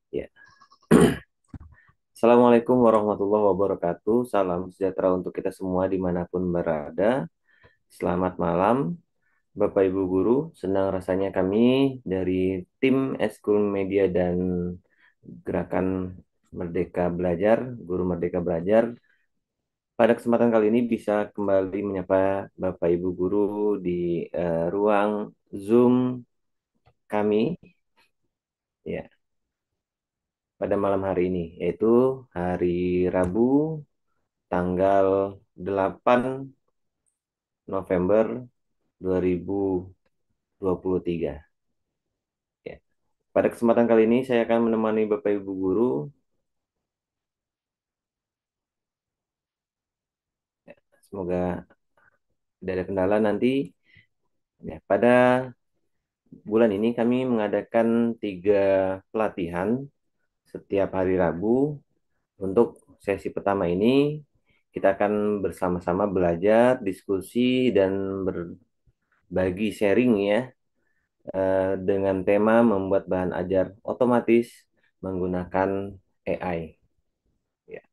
Ya. Assalamualaikum warahmatullahi wabarakatuh. Salam sejahtera untuk kita semua dimanapun berada. Selamat malam, Bapak Ibu Guru. Senang rasanya kami dari tim Eskul Media dan Gerakan Merdeka Belajar, Guru Merdeka Belajar. Pada kesempatan kali ini bisa kembali menyapa Bapak Ibu Guru di ruang Zoom kami, ya, pada malam hari ini, yaitu hari Rabu tanggal 8 November 2023. Ya. Pada kesempatan kali ini saya akan menemani Bapak Ibu Guru. Semoga tidak ada kendala nanti. Ya, pada bulan ini kami mengadakan 3 pelatihan setiap hari Rabu. Untuk sesi pertama ini kita akan bersama-sama belajar, diskusi, dan berbagi sharing ya, dengan tema membuat bahan ajar otomatis menggunakan AI. Ya.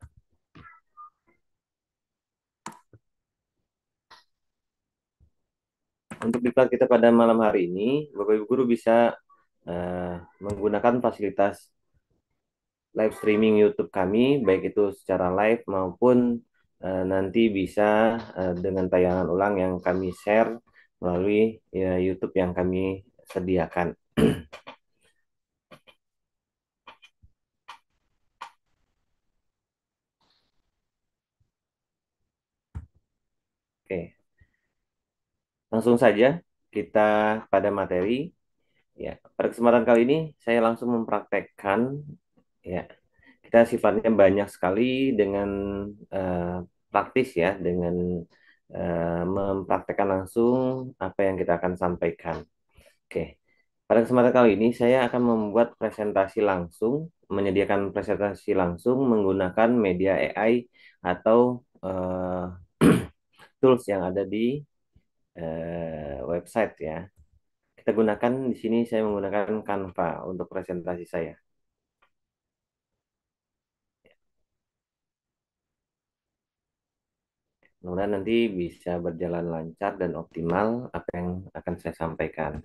Untuk diklat kita pada malam hari ini, Bapak Ibu Guru bisa menggunakan fasilitas live streaming YouTube kami, baik itu secara live maupun nanti bisa dengan tayangan ulang yang kami share melalui ya, YouTube yang kami sediakan. Oke, langsung saja kita pada materi. Ya, pada kesempatan kali ini saya langsung mempraktekkan, ya, kita sifatnya banyak sekali dengan praktis ya, dengan mempraktekkan langsung apa yang kita akan sampaikan. Oke, pada kesempatan kali ini saya akan membuat presentasi langsung, menyediakan presentasi langsung menggunakan media AI atau tools yang ada di website ya. Kita gunakan di sini saya menggunakan Canva untuk presentasi saya. Mudah nanti bisa berjalan lancar dan optimal apa yang akan saya sampaikan.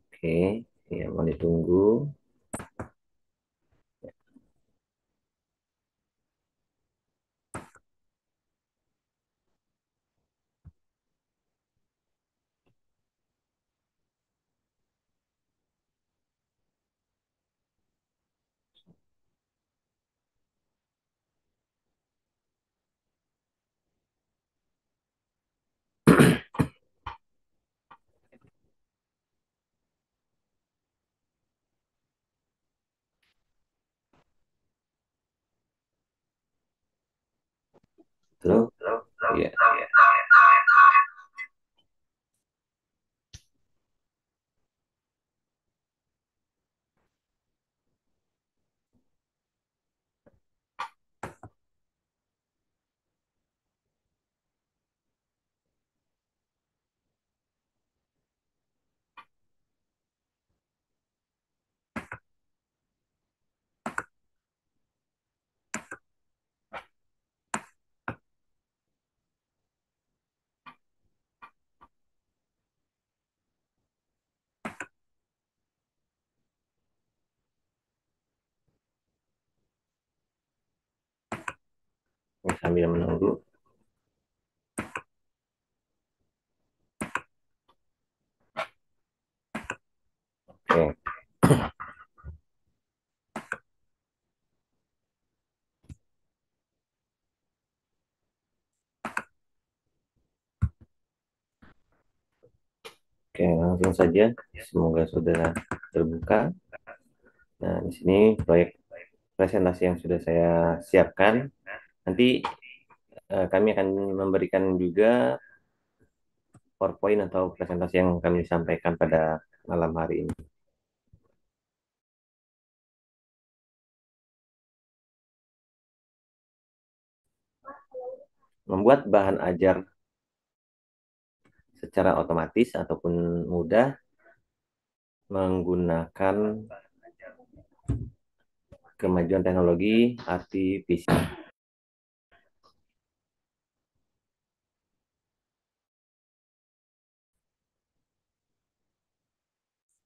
Oke, ya mau ditunggu. Terus, ya. Sambil menunggu. Oke, oke, langsung saja. Semoga sudah terbuka. Nah, di sini proyek presentasi yang sudah saya siapkan. Nanti kami akan memberikan juga PowerPoint atau presentasi yang kami sampaikan pada malam hari ini. Membuat bahan ajar secara otomatis ataupun mudah menggunakan kemajuan teknologi artifisial.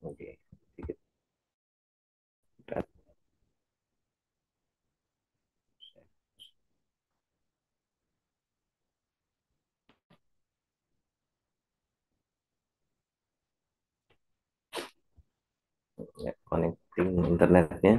Oke, sedikit berat. Ya, connecting internetnya.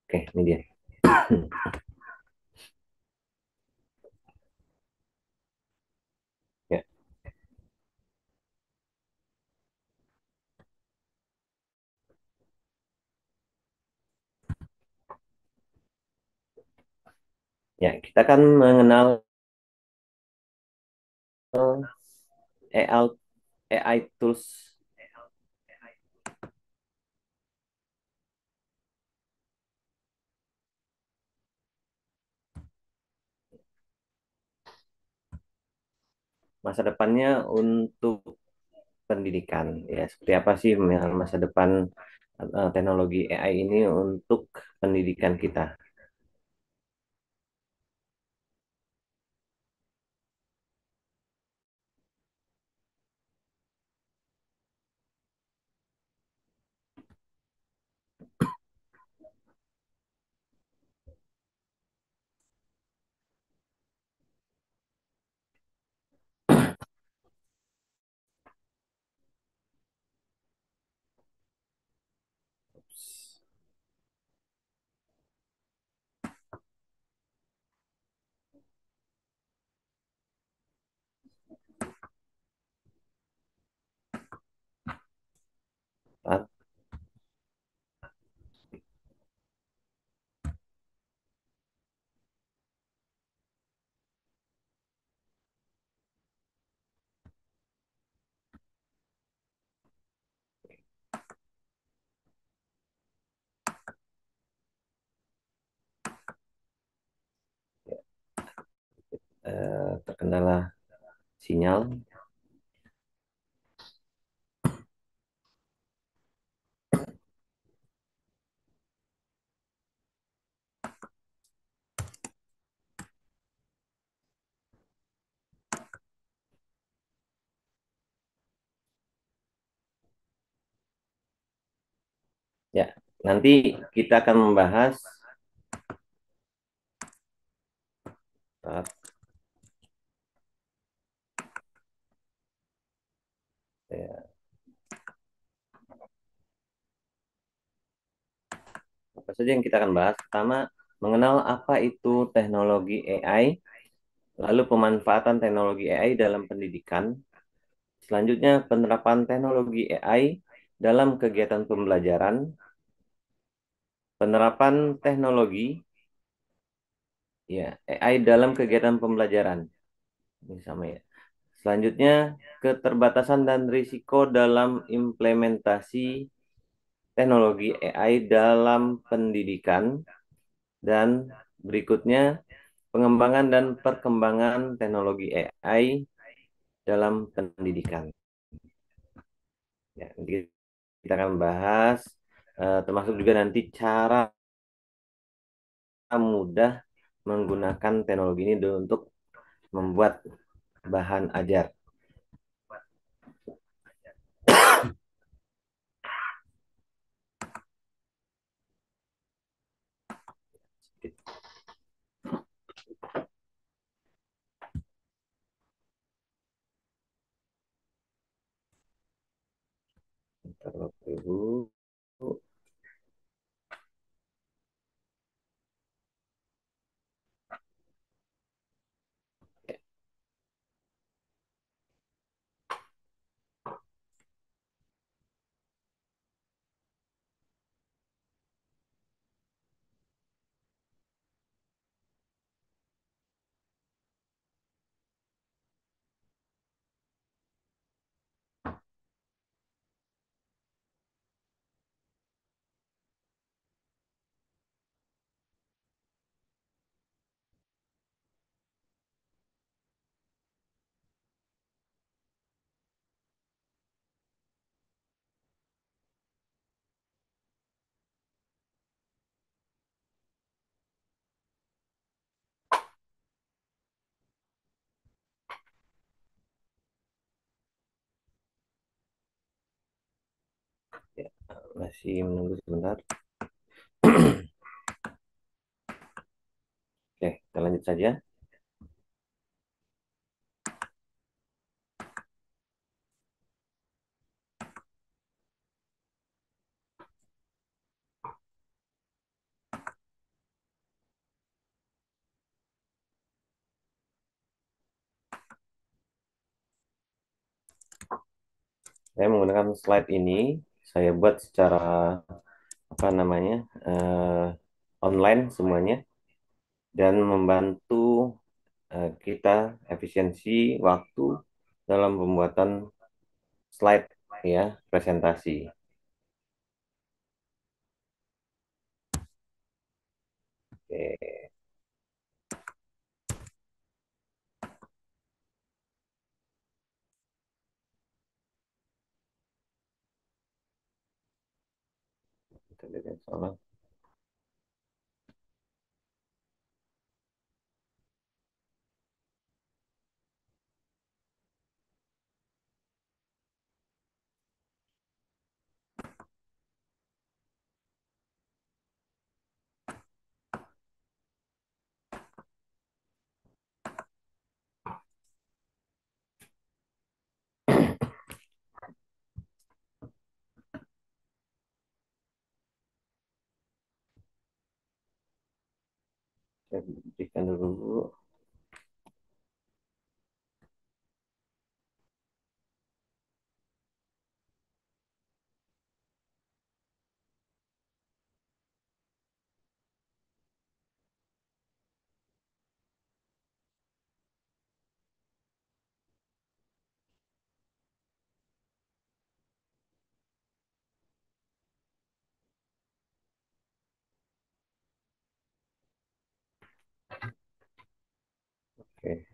Oke, ini dia. Ya, ya kita kan mengenal AI, AI tools masa depannya untuk pendidikan. Ya, seperti apa sih masa depan teknologi AI ini untuk pendidikan kita? Saat, terkendala sinyal. Ya, nanti kita akan membahas saat, ya, apa saja yang kita akan bahas. Pertama, mengenal apa itu teknologi AI, lalu pemanfaatan teknologi AI dalam pendidikan. Selanjutnya, penerapan teknologi AI dalam kegiatan pembelajaran, penerapan teknologi ya AI dalam kegiatan pembelajaran. Ini sama ya. Selanjutnya, keterbatasan dan risiko dalam implementasi teknologi AI dalam pendidikan. Dan berikutnya, pengembangan dan perkembangan teknologi AI dalam pendidikan. Ya, nanti kita akan bahas, termasuk juga nanti cara mudah menggunakan teknologi ini untuk membuat bahan ajar. Bentar, Bapak Ibu. Masih menunggu sebentar. Oke, kita lanjut saja. Saya menggunakan slide ini, saya buat secara apa namanya eh, online semuanya dan membantu kita efisiensi waktu dalam pembuatan slide ya presentasi. Oke, kita lihat yang salah. Saya berikan dulu. Oke,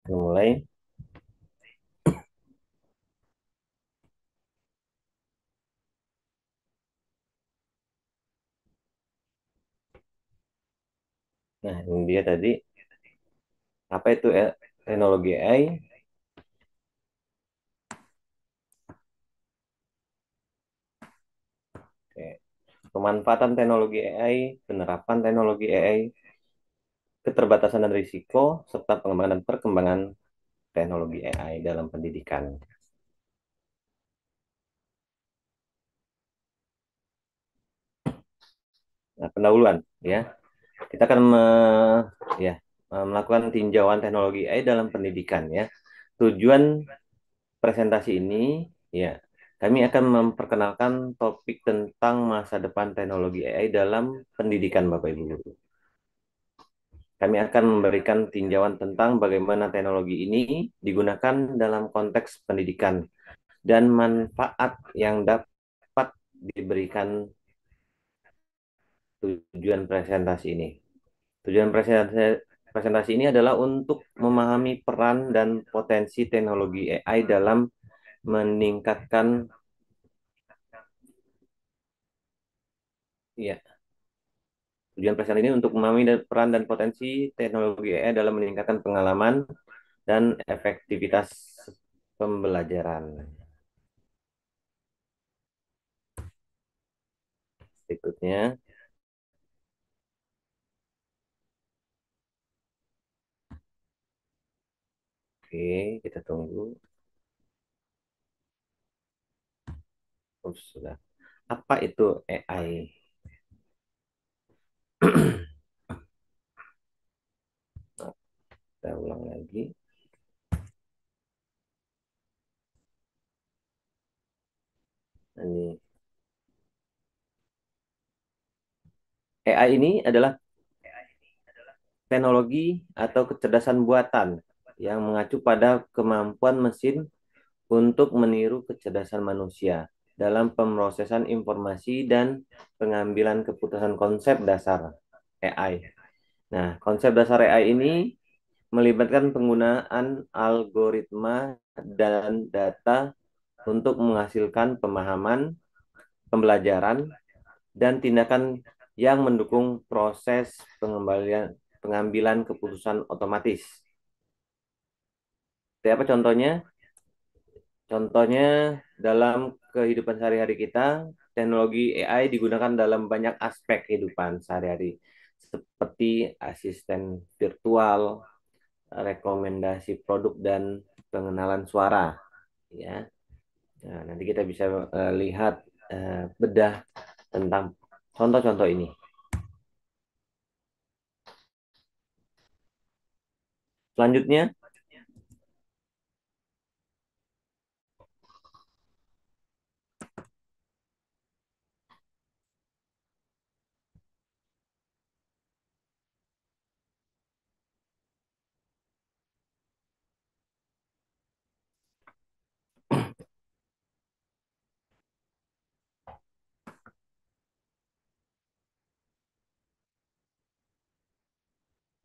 kita mulai. Nah, ini dia tadi. Apa itu teknologi AI? Oke. Pemanfaatan teknologi AI, penerapan teknologi AI, keterbatasan dan risiko, serta pengembangan dan perkembangan teknologi AI dalam pendidikan. Nah, pendahuluan ya. Kita akan ya, melakukan tinjauan teknologi AI dalam pendidikan ya. Tujuan presentasi ini ya, kami akan memperkenalkan topik tentang masa depan teknologi AI dalam pendidikan Bapak Ibu Guru. Kami akan memberikan tinjauan tentang bagaimana teknologi ini digunakan dalam konteks pendidikan dan manfaat yang dapat diberikan tujuan presentasi ini. Tujuan presentasi ini adalah untuk memahami peran dan potensi teknologi AI dalam meningkatkan ya, tujuan presentasi ini untuk memahami peran dan potensi teknologi AI dalam meningkatkan pengalaman dan efektivitas pembelajaran. Berikutnya, oke, kita tunggu. Oh, sudah. Apa itu AI? Nah, kita ulang lagi. Ini AI ini adalah teknologi atau kecerdasan buatan yang mengacu pada kemampuan mesin untuk meniru kecerdasan manusia dalam pemrosesan informasi dan pengambilan keputusan konsep dasar AI. Nah, konsep dasar AI ini melibatkan penggunaan algoritma dan data untuk menghasilkan pemahaman, pembelajaran, dan tindakan yang mendukung proses pengambilan keputusan otomatis. Seperti apa contohnya? Contohnya dalam kehidupan sehari-hari kita, teknologi AI digunakan dalam banyak aspek kehidupan sehari-hari, seperti asisten virtual, rekomendasi produk dan pengenalan suara. Ya, nah, nanti kita bisa lihat bedah tentang contoh-contoh ini. Selanjutnya,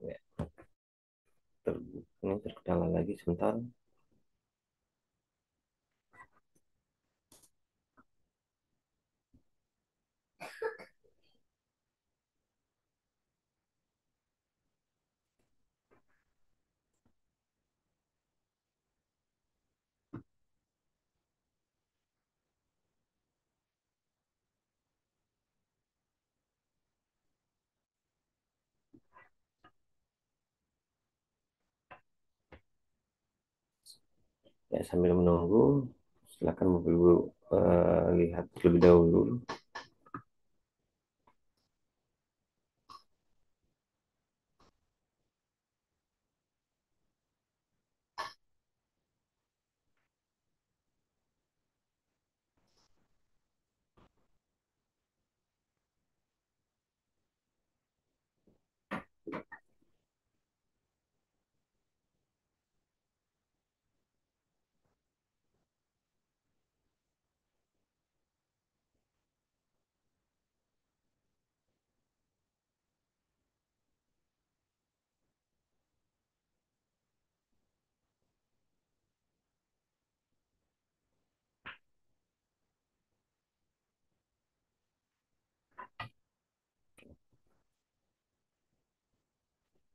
ya, ini terkendala lagi sebentar. Ya, sambil menunggu, silakan Bapak Ibu lihat terlebih dahulu.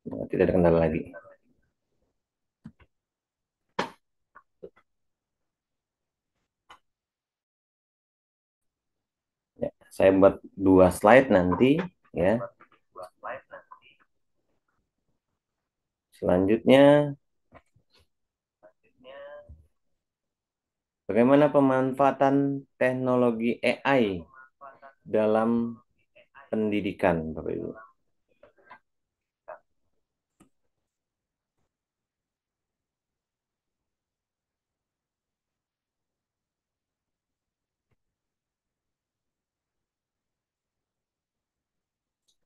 Nah, tidak ada kendala lagi. Ya, saya buat dua slide nanti, ya. Selanjutnya, bagaimana pemanfaatan teknologi AI dalam pendidikan, Bapak Ibu?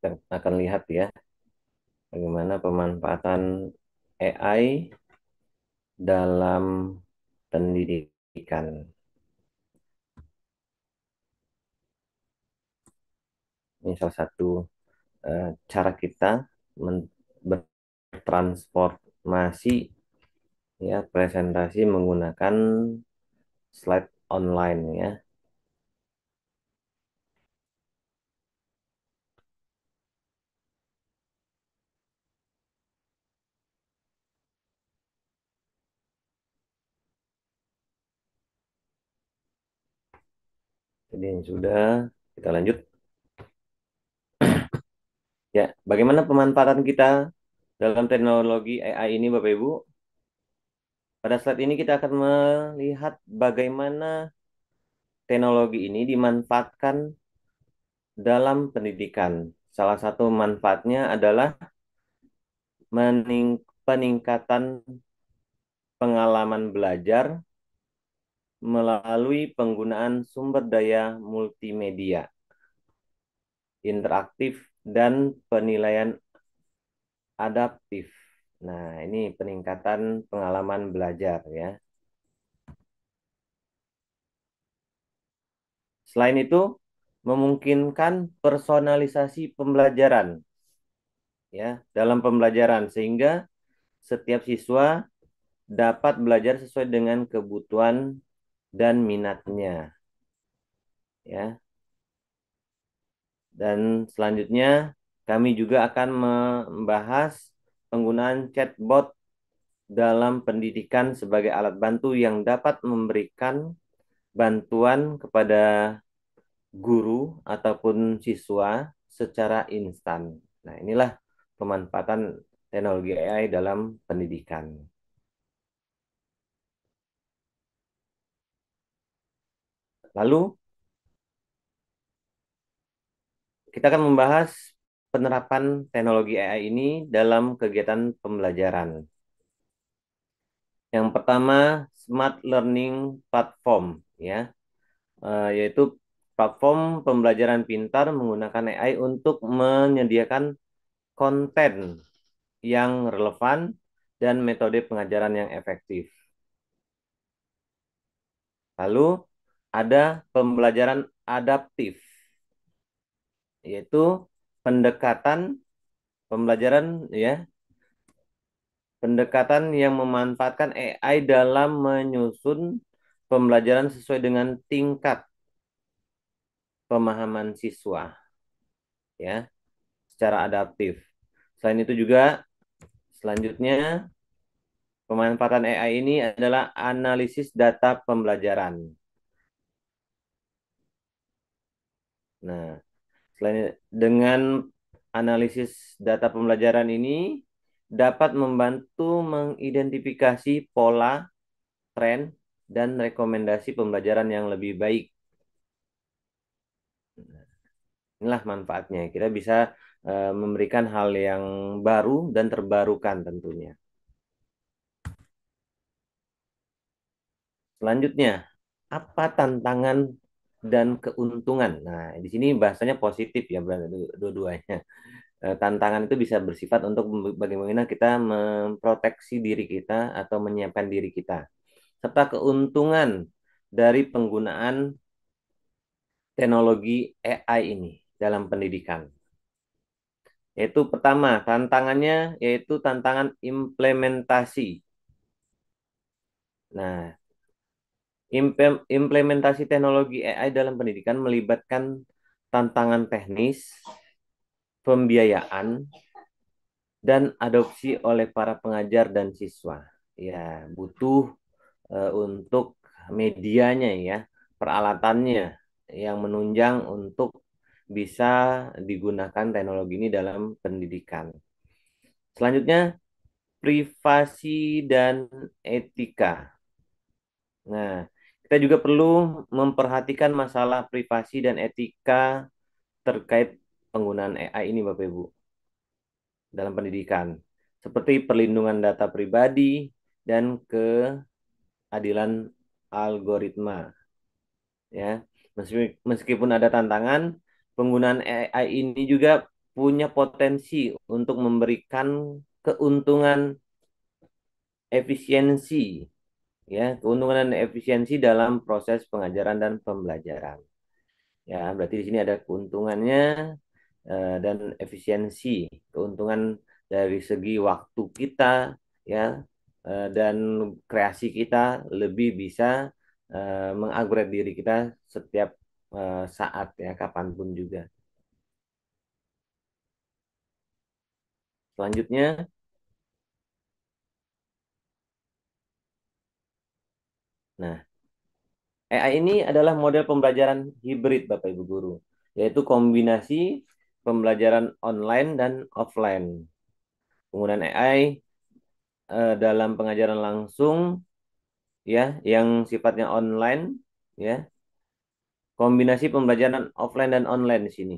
Kita akan lihat ya, bagaimana pemanfaatan AI dalam pendidikan. Ini salah satu cara kita bertransformasi, ya, presentasi menggunakan slide online, ya. Jadi ini sudah, kita lanjut. Ya, bagaimana pemanfaatan kita dalam teknologi AI ini, Bapak Ibu? Pada slide ini kita akan melihat bagaimana teknologi ini dimanfaatkan dalam pendidikan. Salah satu manfaatnya adalah peningkatan pengalaman belajar melalui penggunaan sumber daya multimedia, interaktif, dan penilaian adaptif. Nah, ini peningkatan pengalaman belajar, ya. Selain itu, memungkinkan personalisasi pembelajaran, ya, dalam pembelajaran sehingga setiap siswa dapat belajar sesuai dengan kebutuhan dan minatnya, ya. Dan selanjutnya kami juga akan membahas penggunaan chatbot dalam pendidikan sebagai alat bantu yang dapat memberikan bantuan kepada guru ataupun siswa secara instan. Nah, inilah pemanfaatan teknologi AI dalam pendidikan. Lalu, kita akan membahas penerapan teknologi AI ini dalam kegiatan pembelajaran. Yang pertama, Smart Learning Platform, ya, yaitu platform pembelajaran pintar menggunakan AI untuk menyediakan konten yang relevan dan metode pengajaran yang efektif. Lalu ada pembelajaran adaptif, yaitu pendekatan pembelajaran ya, pendekatan yang memanfaatkan AI dalam menyusun pembelajaran sesuai dengan tingkat pemahaman siswa ya, secara adaptif. Selain itu juga selanjutnya pemanfaatan AI ini adalah analisis data pembelajaran. Nah, selain dengan analisis data pembelajaran ini dapat membantu mengidentifikasi pola, tren, dan rekomendasi pembelajaran yang lebih baik. Inilah manfaatnya. Kita bisa memberikan hal yang baru dan terbarukan tentunya. Selanjutnya, apa tantangan dan keuntungan? Nah, di sini bahasanya positif ya, dua-duanya. Tantangan itu bisa bersifat untuk bagaimana kita memproteksi diri kita atau menyiapkan diri kita. Serta keuntungan dari penggunaan teknologi AI ini dalam pendidikan. Yaitu pertama, tantangannya yaitu tantangan implementasi. Nah, implementasi teknologi AI dalam pendidikan melibatkan tantangan teknis, pembiayaan, dan adopsi oleh para pengajar dan siswa. Ya, butuh untuk medianya ya, peralatannya yang menunjang untuk bisa digunakan teknologi ini dalam pendidikan. Selanjutnya, privasi dan etika. Nah, kita juga perlu memperhatikan masalah privasi dan etika terkait penggunaan AI ini, Bapak Ibu, dalam pendidikan, seperti perlindungan data pribadi dan keadilan algoritma. Ya, meskipun ada tantangan, penggunaan AI ini juga punya potensi untuk memberikan keuntungan efisiensi, ya, keuntungan dan efisiensi dalam proses pengajaran dan pembelajaran. Ya, berarti di sini ada keuntungannya dan efisiensi, keuntungan dari segi waktu kita, ya, dan kreasi kita lebih bisa mengupgrade diri kita setiap saat ya, kapanpun juga. Selanjutnya, nah, AI ini adalah model pembelajaran hibrid Bapak Ibu guru, yaitu kombinasi pembelajaran online dan offline. Penggunaan AI dalam pengajaran langsung ya, yang sifatnya online ya, kombinasi pembelajaran offline dan online di sini.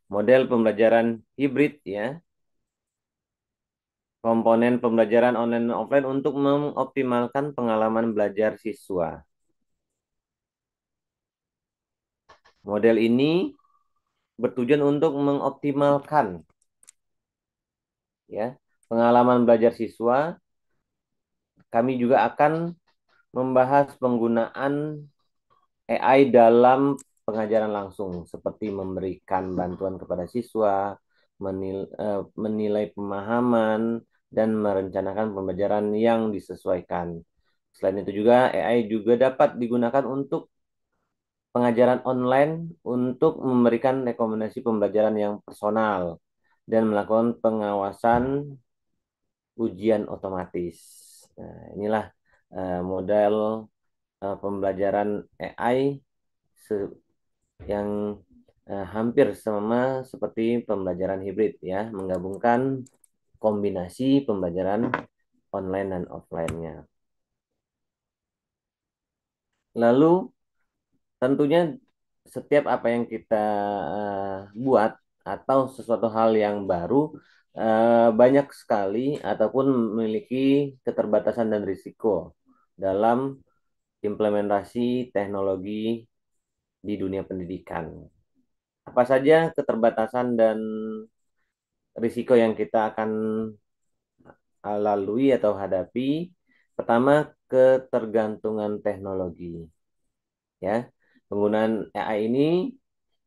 Model pembelajaran hibrid ya, komponen pembelajaran online dan offline untuk mengoptimalkan pengalaman belajar siswa. Model ini bertujuan untuk mengoptimalkan ya pengalaman belajar siswa. Kami juga akan membahas penggunaan AI dalam pengajaran langsung, seperti memberikan bantuan kepada siswa, menilai pemahaman, dan merencanakan pembelajaran yang disesuaikan. Selain itu juga AI juga dapat digunakan untuk pengajaran online untuk memberikan rekomendasi pembelajaran yang personal dan melakukan pengawasan ujian otomatis. Nah, inilah model pembelajaran AI yang hampir sama seperti pembelajaran hibrid ya, menggabungkan kombinasi pembelajaran online dan offline-nya. Lalu tentunya setiap apa yang kita buat atau sesuatu hal yang baru banyak sekali ataupun memiliki keterbatasan dan risiko dalam implementasi teknologi di dunia pendidikan. Apa saja keterbatasan dan risiko yang kita akan lalui atau hadapi? Pertama, ketergantungan teknologi. Ya, penggunaan AI ini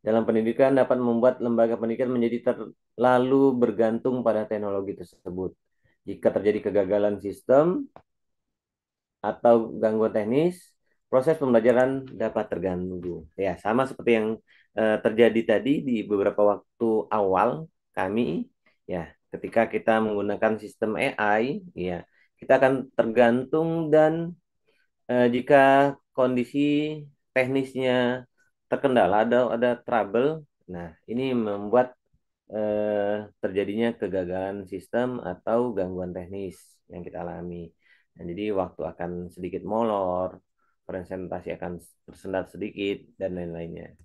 dalam pendidikan dapat membuat lembaga pendidikan menjadi terlalu bergantung pada teknologi tersebut. Jika terjadi kegagalan sistem atau gangguan teknis, proses pembelajaran dapat terganggu. Ya, sama seperti yang terjadi tadi di beberapa waktu awal kami, ya, ketika kita menggunakan sistem AI, ya, kita akan tergantung dan jika kondisi teknisnya terkendala, ada trouble, nah ini membuat terjadinya kegagalan sistem atau gangguan teknis yang kita alami. Nah, jadi waktu akan sedikit molor, presentasi akan tersendat sedikit, dan lain-lainnya.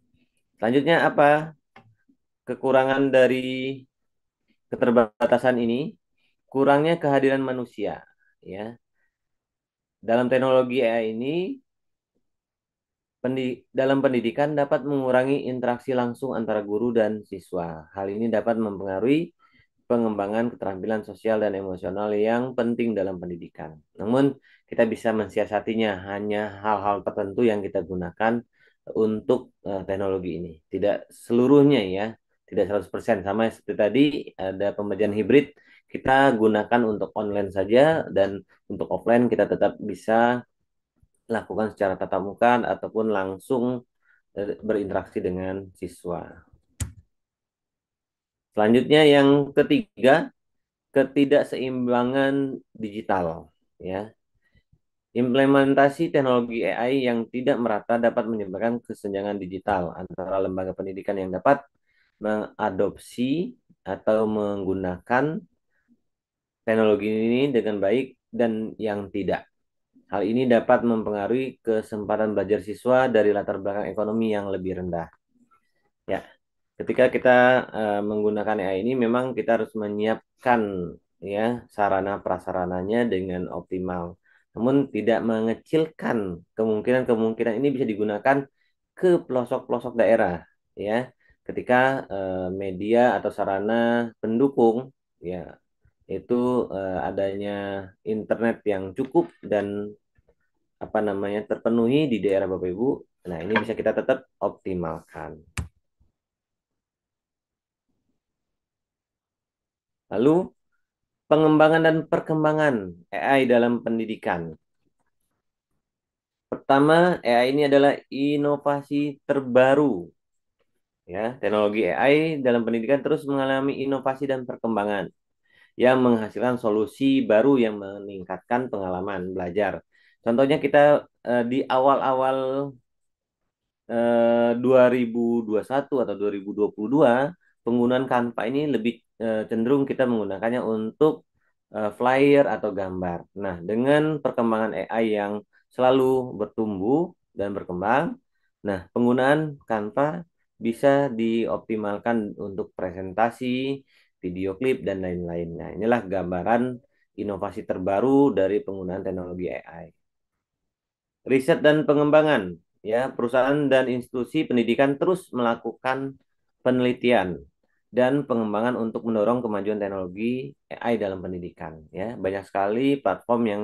Selanjutnya apa? Kekurangan dari keterbatasan ini, kurangnya kehadiran manusia. Ya, dalam teknologi AI ini, dalam pendidikan dapat mengurangi interaksi langsung antara guru dan siswa. Hal ini dapat mempengaruhi pengembangan keterampilan sosial dan emosional yang penting dalam pendidikan. Namun, kita bisa mensiasatinya hanya hal-hal tertentu yang kita gunakan untuk teknologi ini. Tidak seluruhnya ya, tidak 100%. Sama seperti tadi, ada pembelajaran hibrid, kita gunakan untuk online saja dan untuk offline kita tetap bisa lakukan secara tatap muka ataupun langsung berinteraksi dengan siswa. Selanjutnya yang ketiga, ketidakseimbangan digital, ya. Implementasi teknologi AI yang tidak merata dapat menyebabkan kesenjangan digital antara lembaga pendidikan yang dapat mengadopsi atau menggunakan teknologi ini dengan baik dan yang tidak. Hal ini dapat mempengaruhi kesempatan belajar siswa dari latar belakang ekonomi yang lebih rendah. Ya, ketika kita menggunakan AI ini memang kita harus menyiapkan ya sarana prasarananya dengan optimal. Namun tidak mengecilkan kemungkinan-kemungkinan ini bisa digunakan ke pelosok-pelosok daerah ya. Ketika media atau sarana pendukung ya itu adanya internet yang cukup dan apa namanya terpenuhi di daerah Bapak Ibu. Nah, ini bisa kita tetap optimalkan. Lalu pengembangan dan perkembangan AI dalam pendidikan. Pertama, AI ini adalah inovasi terbaru. Ya, teknologi AI dalam pendidikan terus mengalami inovasi dan perkembangan yang menghasilkan solusi baru yang meningkatkan pengalaman belajar. Contohnya kita di awal-awal 2021 atau 2022, penggunaan Canva ini lebih cenderung kita menggunakannya untuk flyer atau gambar. Nah, dengan perkembangan AI yang selalu bertumbuh dan berkembang, nah, penggunaan Canva bisa dioptimalkan untuk presentasi, video klip, dan lain-lain. Nah, inilah gambaran inovasi terbaru dari penggunaan teknologi AI. Riset dan pengembangan, ya, perusahaan dan institusi pendidikan terus melakukan penelitian dan pengembangan untuk mendorong kemajuan teknologi AI dalam pendidikan, ya. Banyak sekali platform yang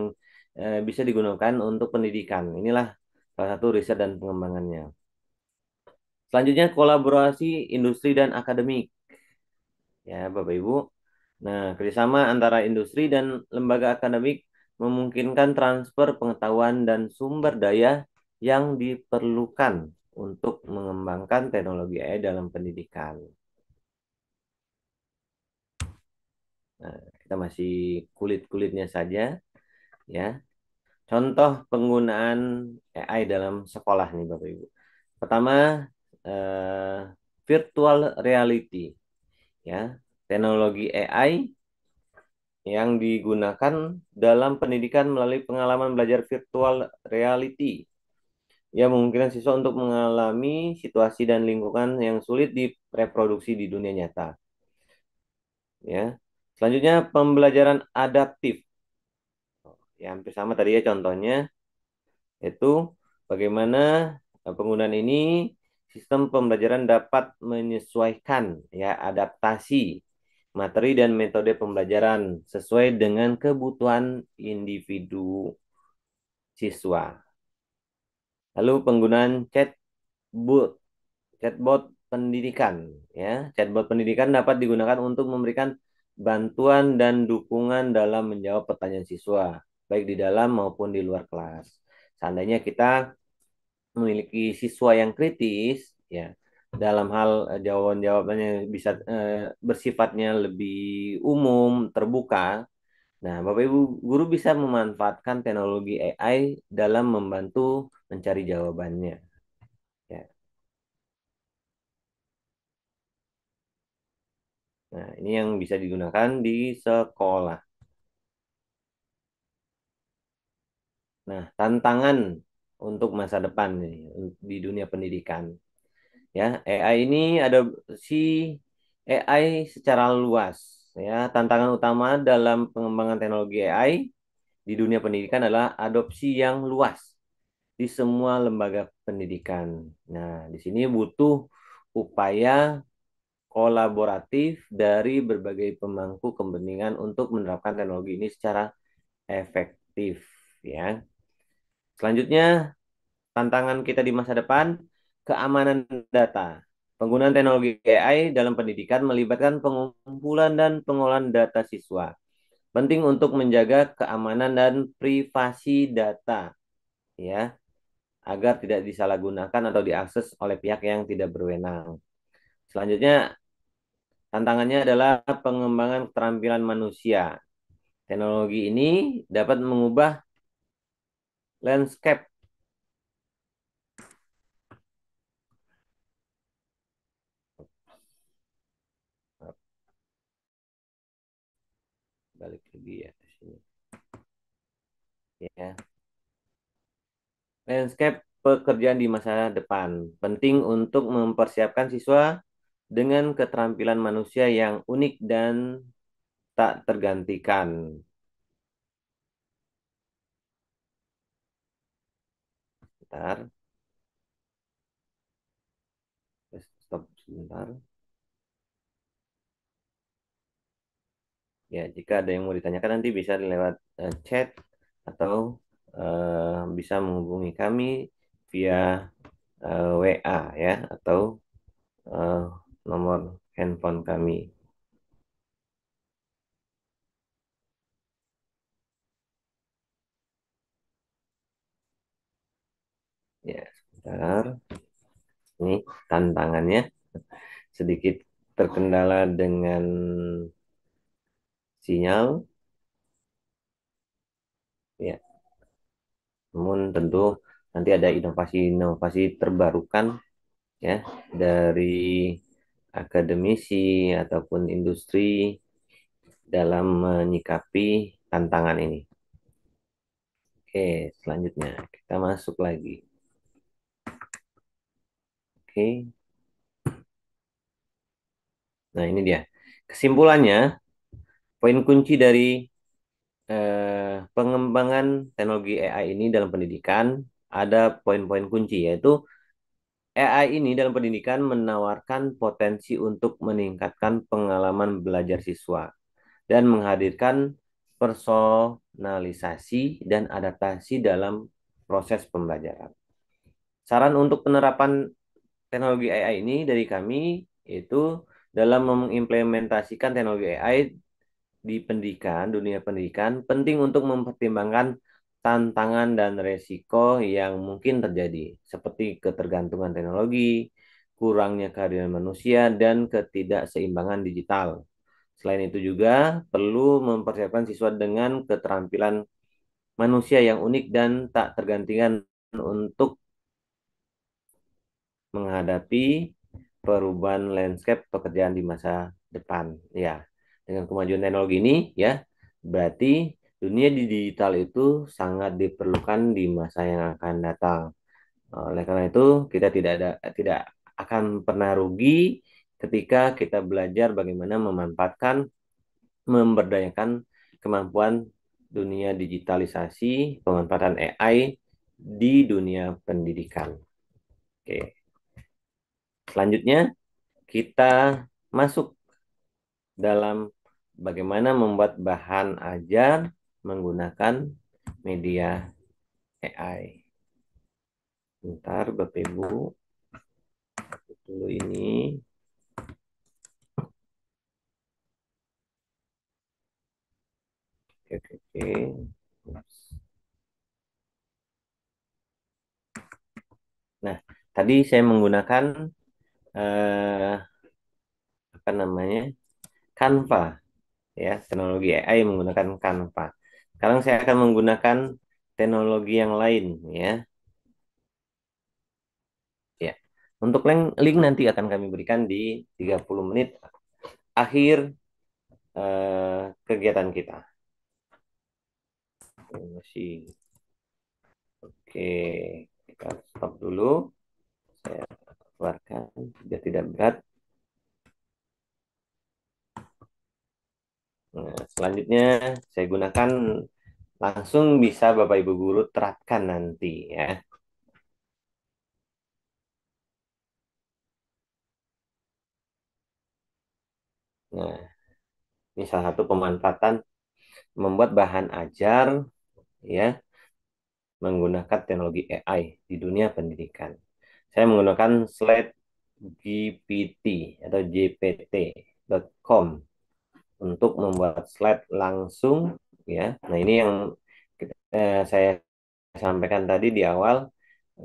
bisa digunakan untuk pendidikan. Inilah salah satu riset dan pengembangannya. Selanjutnya kolaborasi industri dan akademik, ya, Bapak Ibu. Nah, kerjasama antara industri dan lembaga akademik memungkinkan transfer pengetahuan dan sumber daya yang diperlukan. untuk mengembangkan teknologi AI dalam pendidikan. Nah, kita masih kulit-kulitnya saja ya. Contoh penggunaan AI dalam sekolah nih Bapak Ibu. Pertama, eh, virtual reality ya. Teknologi AI yang digunakan dalam pendidikan melalui pengalaman belajar virtual reality. Ya, memungkinkan siswa untuk mengalami situasi dan lingkungan yang sulit direproduksi di dunia nyata. Ya. Selanjutnya, pembelajaran adaptif. Ya, hampir sama tadi ya contohnya, itu bagaimana penggunaan ini sistem pembelajaran dapat menyesuaikan ya adaptasi materi dan metode pembelajaran sesuai dengan kebutuhan individu siswa. Lalu penggunaan chatbot pendidikan ya. Chatbot pendidikan dapat digunakan untuk memberikan bantuan dan dukungan dalam menjawab pertanyaan siswa, baik di dalam maupun di luar kelas. Seandainya kita memiliki siswa yang kritis, ya, dalam hal jawaban-jawabannya bisa bersifatnya lebih umum, terbuka. Nah, Bapak Ibu guru bisa memanfaatkan teknologi AI dalam membantu mencari jawabannya. Ya. Nah, ini yang bisa digunakan di sekolah. Nah, tantangan untuk masa depan nih di dunia pendidikan. Ya, AI ini ada si AI secara luas. Ya, tantangan utama dalam pengembangan teknologi AI di dunia pendidikan adalah adopsi yang luas di semua lembaga pendidikan. Nah, di sini butuh upaya kolaboratif dari berbagai pemangku kepentingan untuk menerapkan teknologi ini secara efektif ya. Selanjutnya, tantangan kita di masa depan, keamanan data. Penggunaan teknologi AI dalam pendidikan melibatkan pengumpulan dan pengolahan data siswa. Penting untuk menjaga keamanan dan privasi data ya, agar tidak disalahgunakan atau diakses oleh pihak yang tidak berwenang. Selanjutnya, tantangannya adalah pengembangan keterampilan manusia. Teknologi ini dapat mengubah landscape. Balik lagi ya ke sini. Ya, landscape pekerjaan di masa depan penting untuk mempersiapkan siswa dengan keterampilan manusia yang unik dan tak tergantikan. Bentar, stop sebentar. Ya, jika ada yang mau ditanyakan nanti bisa lewat chat atau bisa menghubungi kami via WA ya atau eh, nomor handphone kami. Ya, sebentar. Ini tantangannya sedikit terkendala dengan sinyal, ya. Namun tentu nanti ada inovasi-inovasi terbarukan ya dari akademisi ataupun industri dalam menyikapi tantangan ini. Oke, selanjutnya kita masuk lagi. Oke, nah ini dia. Kesimpulannya, poin kunci dari pengembangan teknologi AI ini dalam pendidikan ada poin-poin kunci yaitu AI ini dalam pendidikan menawarkan potensi untuk meningkatkan pengalaman belajar siswa dan menghadirkan personalisasi dan adaptasi dalam proses pembelajaran. Saran untuk penerapan teknologi AI ini dari kami itu dalam mengimplementasikan teknologi AI di pendidikan, dunia pendidikan, penting untuk mempertimbangkan tantangan dan resiko yang mungkin terjadi, seperti ketergantungan teknologi, kurangnya kehadiran manusia, dan ketidakseimbangan digital. Selain itu juga perlu mempersiapkan siswa dengan keterampilan manusia yang unik dan tak tergantikan untuk menghadapi perubahan landscape pekerjaan di masa depan. Ya, dengan kemajuan teknologi ini, ya, berarti dunia digital itu sangat diperlukan di masa yang akan datang. Oleh karena itu, kita tidak akan pernah rugi ketika kita belajar bagaimana memanfaatkan, memberdayakan kemampuan dunia digitalisasi, pemanfaatan AI di dunia pendidikan. Oke. Selanjutnya, kita masuk dalam bagaimana membuat bahan ajar menggunakan media AI. Bentar, Bapak Ibu, dulu ini. Oke, oke, oke. Nah, tadi saya menggunakan eh, apa namanya, Canva, ya, teknologi AI menggunakan Canva. Sekarang saya akan menggunakan teknologi yang lain, ya. Ya. Untuk link nanti akan kami berikan di 30 menit akhir kegiatan kita. Masih oke, kita stop dulu. Saya keluarkan biar tidak berat. Nah, selanjutnya saya gunakan, langsung bisa Bapak Ibu guru terapkan nanti, ya. Nah, ini salah satu pemanfaatan membuat bahan ajar, ya, menggunakan teknologi AI di dunia pendidikan. Saya menggunakan slide GPT atau GPT.com untuk membuat slide langsung, ya. Nah, ini yang saya sampaikan tadi di awal,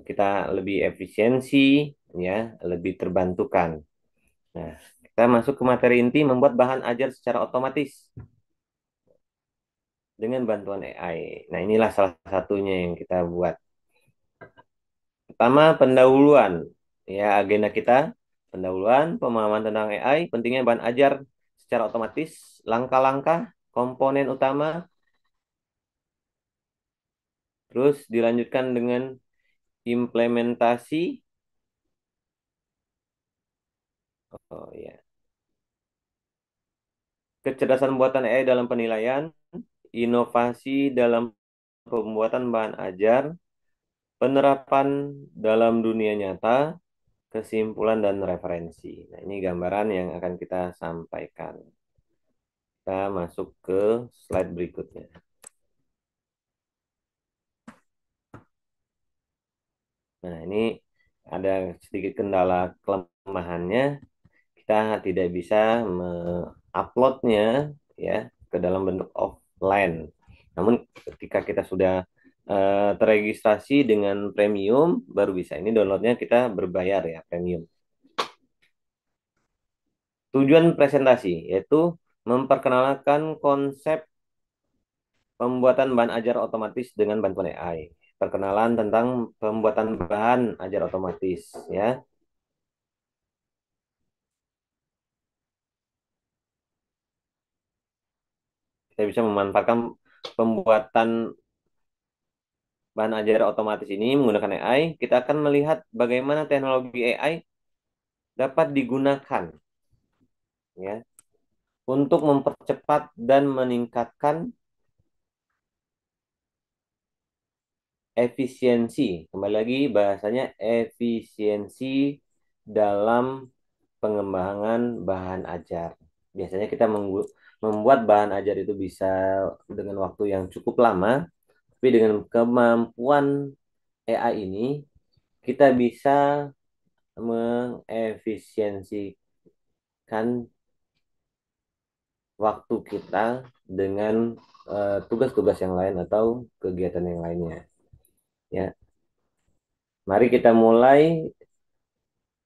kita lebih efisiensi, ya, lebih terbantukan. Nah, kita masuk ke materi inti, membuat bahan ajar secara otomatis dengan bantuan AI. Nah, inilah salah satunya yang kita buat. Pertama, pendahuluan. Ya, agenda kita, pendahuluan, pemahaman tentang AI, pentingnya bahan ajar secara otomatis, langkah-langkah, komponen utama, terus dilanjutkan dengan implementasi. Oh ya, kecerdasan buatan AI dalam penilaian, inovasi dalam pembuatan bahan ajar, penerapan dalam dunia nyata, kesimpulan dan referensi. Nah, ini gambaran yang akan kita sampaikan. Kita masuk ke slide berikutnya. Nah, ini ada sedikit kendala kelemahannya. Kita tidak bisa menguploadnya, ya, ke dalam bentuk offline. Namun ketika kita sudah terregistrasi dengan premium, baru bisa. Ini downloadnya kita berbayar, ya, premium. Tujuan presentasi yaitu memperkenalkan konsep pembuatan bahan ajar otomatis dengan bantuan AI. Perkenalan tentang pembuatan bahan ajar otomatis, ya. Kita bisa memanfaatkan pembuatan bahan ajar otomatis ini menggunakan AI. Kita akan melihat bagaimana teknologi AI dapat digunakan, ya, untuk mempercepat dan meningkatkan efisiensi. Kembali lagi bahasanya efisiensi dalam pengembangan bahan ajar. Biasanya kita membuat bahan ajar itu bisa dengan waktu yang cukup lama, tapi dengan kemampuan AI ini kita bisa mengefisiensikan waktu kita dengan tugas-tugas yang lain atau kegiatan yang lainnya. Ya, mari kita mulai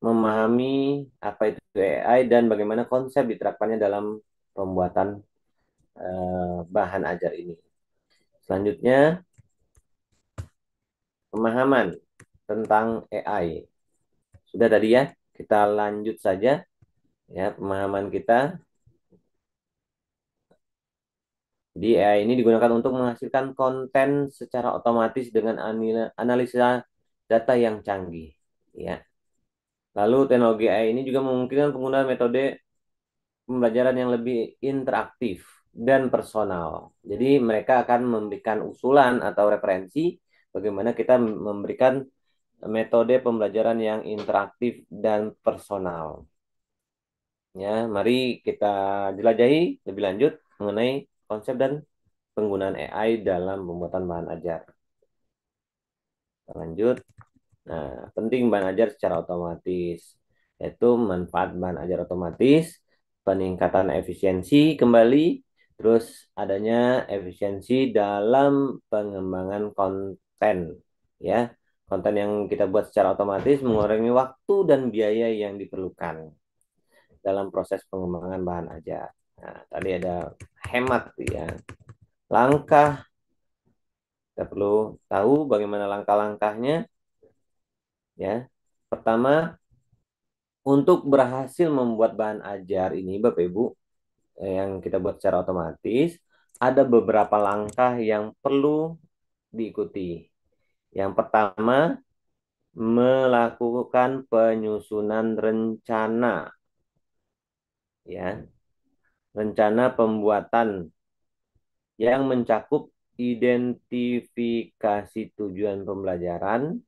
memahami apa itu AI dan bagaimana konsep diterapkannya dalam pembuatan bahan ajar ini. Selanjutnya, pemahaman tentang AI. Sudah tadi ya, kita lanjut saja ya pemahaman kita. Jadi AI ini digunakan untuk menghasilkan konten secara otomatis dengan analisa data yang canggih. Ya. Lalu teknologi AI ini juga memungkinkan penggunaan metode pembelajaran yang lebih interaktif dan personal. Jadi mereka akan memberikan usulan atau referensi bagaimana kita memberikan metode pembelajaran yang interaktif dan personal. Ya, mari kita jelajahi lebih lanjut mengenai konsep dan penggunaan AI dalam pembuatan bahan ajar. Kita lanjut. Nah, penting bahan ajar secara otomatis, yaitu manfaat bahan ajar otomatis, peningkatan efisiensi kembali, terus adanya efisiensi dalam pengembangan konten, ya. Konten yang kita buat secara otomatis mengurangi waktu dan biaya yang diperlukan dalam proses pengembangan bahan ajar. Nah, tadi ada hemat ya. Langkah, kita perlu tahu bagaimana langkah-langkahnya ya. Pertama, untuk berhasil membuat bahan ajar ini, Bapak Ibu, yang kita buat secara otomatis, ada beberapa langkah yang perlu diikuti. Yang pertama, melakukan penyusunan rencana, ya, rencana pembuatan yang mencakup identifikasi tujuan pembelajaran,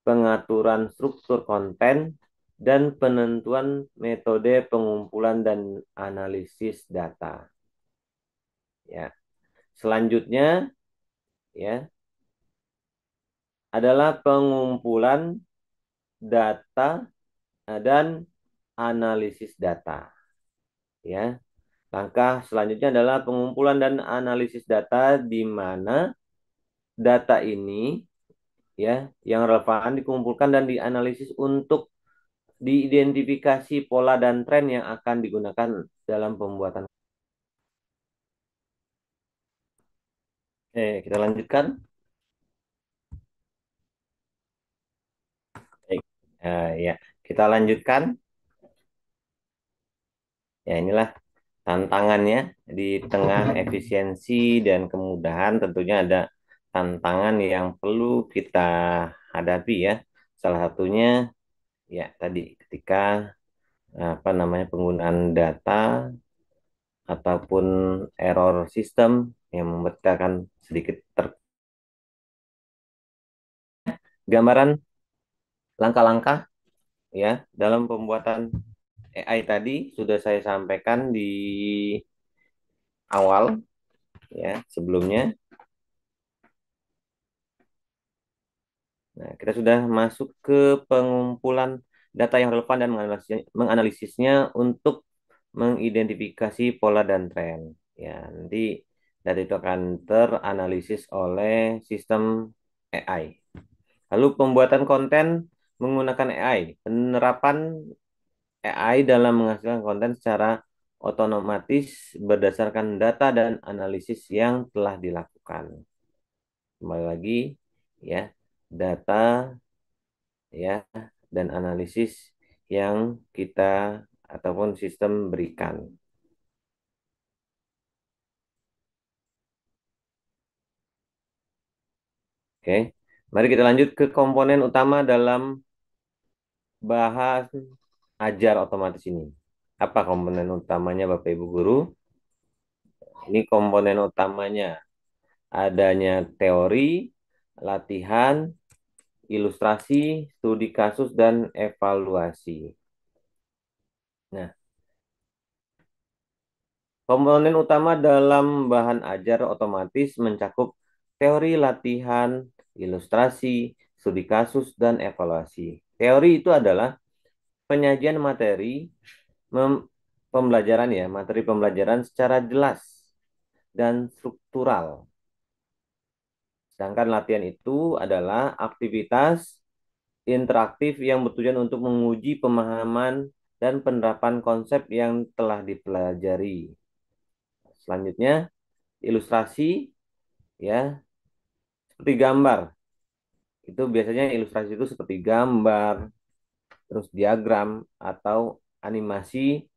pengaturan struktur konten, dan penentuan metode pengumpulan dan analisis data. Ya, selanjutnya ya adalah pengumpulan data dan analisis data. Ya, langkah selanjutnya adalah pengumpulan dan analisis data di mana data ini ya yang relevan dikumpulkan dan dianalisis untuk diidentifikasi pola dan tren yang akan digunakan dalam pembuatan. Kita lanjutkan. Baik. Ya, kita lanjutkan. Ya, inilah tantangannya di tengah efisiensi dan kemudahan tentunya ada tantangan yang perlu kita hadapi ya. Salah satunya ya tadi ketika apa namanya penggunaan data ataupun error sistem yang membuat kita akan sedikit gambaran langkah-langkah ya dalam pembuatan AI tadi sudah saya sampaikan di awal ya sebelumnya. Nah, kita sudah masuk ke pengumpulan data yang relevan dan menganalisisnya untuk mengidentifikasi pola dan tren. Ya, nanti data itu akan teranalisis oleh sistem AI. Lalu pembuatan konten menggunakan AI. Penerapan AI dalam menghasilkan konten secara otomatis berdasarkan data dan analisis yang telah dilakukan. Kembali lagi ya, data ya dan analisis yang kita ataupun sistem berikan. Oke. Mari kita lanjut ke komponen utama dalam bahas ajar otomatis ini. Apa komponen utamanya Bapak Ibu guru? Ini komponen utamanya adanya teori, latihan, ilustrasi, studi kasus dan evaluasi. Nah, komponen utama dalam bahan ajar otomatis mencakup teori, latihan, ilustrasi, studi kasus, dan evaluasi. Teori itu adalah penyajian materi pembelajaran ya, materi pembelajaran secara jelas dan struktural. Sedangkan latihan itu adalah aktivitas interaktif yang bertujuan untuk menguji pemahaman dan penerapan konsep yang telah dipelajari. Selanjutnya, ilustrasi ya, seperti gambar. Itu biasanya ilustrasi itu seperti gambar, terus diagram atau animasi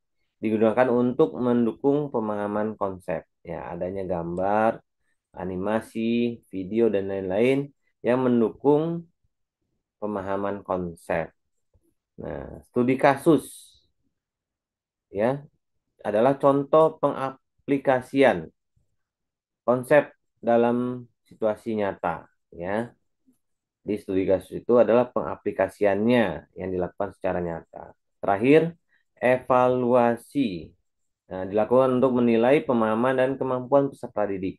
digunakan untuk mendukung pemahaman konsep. Ya, adanya gambar, animasi, video dan lain-lain yang mendukung pemahaman konsep. Nah, studi kasus ya adalah contoh pengaplikasian konsep dalam situasi nyata ya. Di studi kasus itu adalah pengaplikasiannya yang dilakukan secara nyata. Terakhir, evaluasi. Nah, dilakukan untuk menilai pemahaman dan kemampuan peserta didik.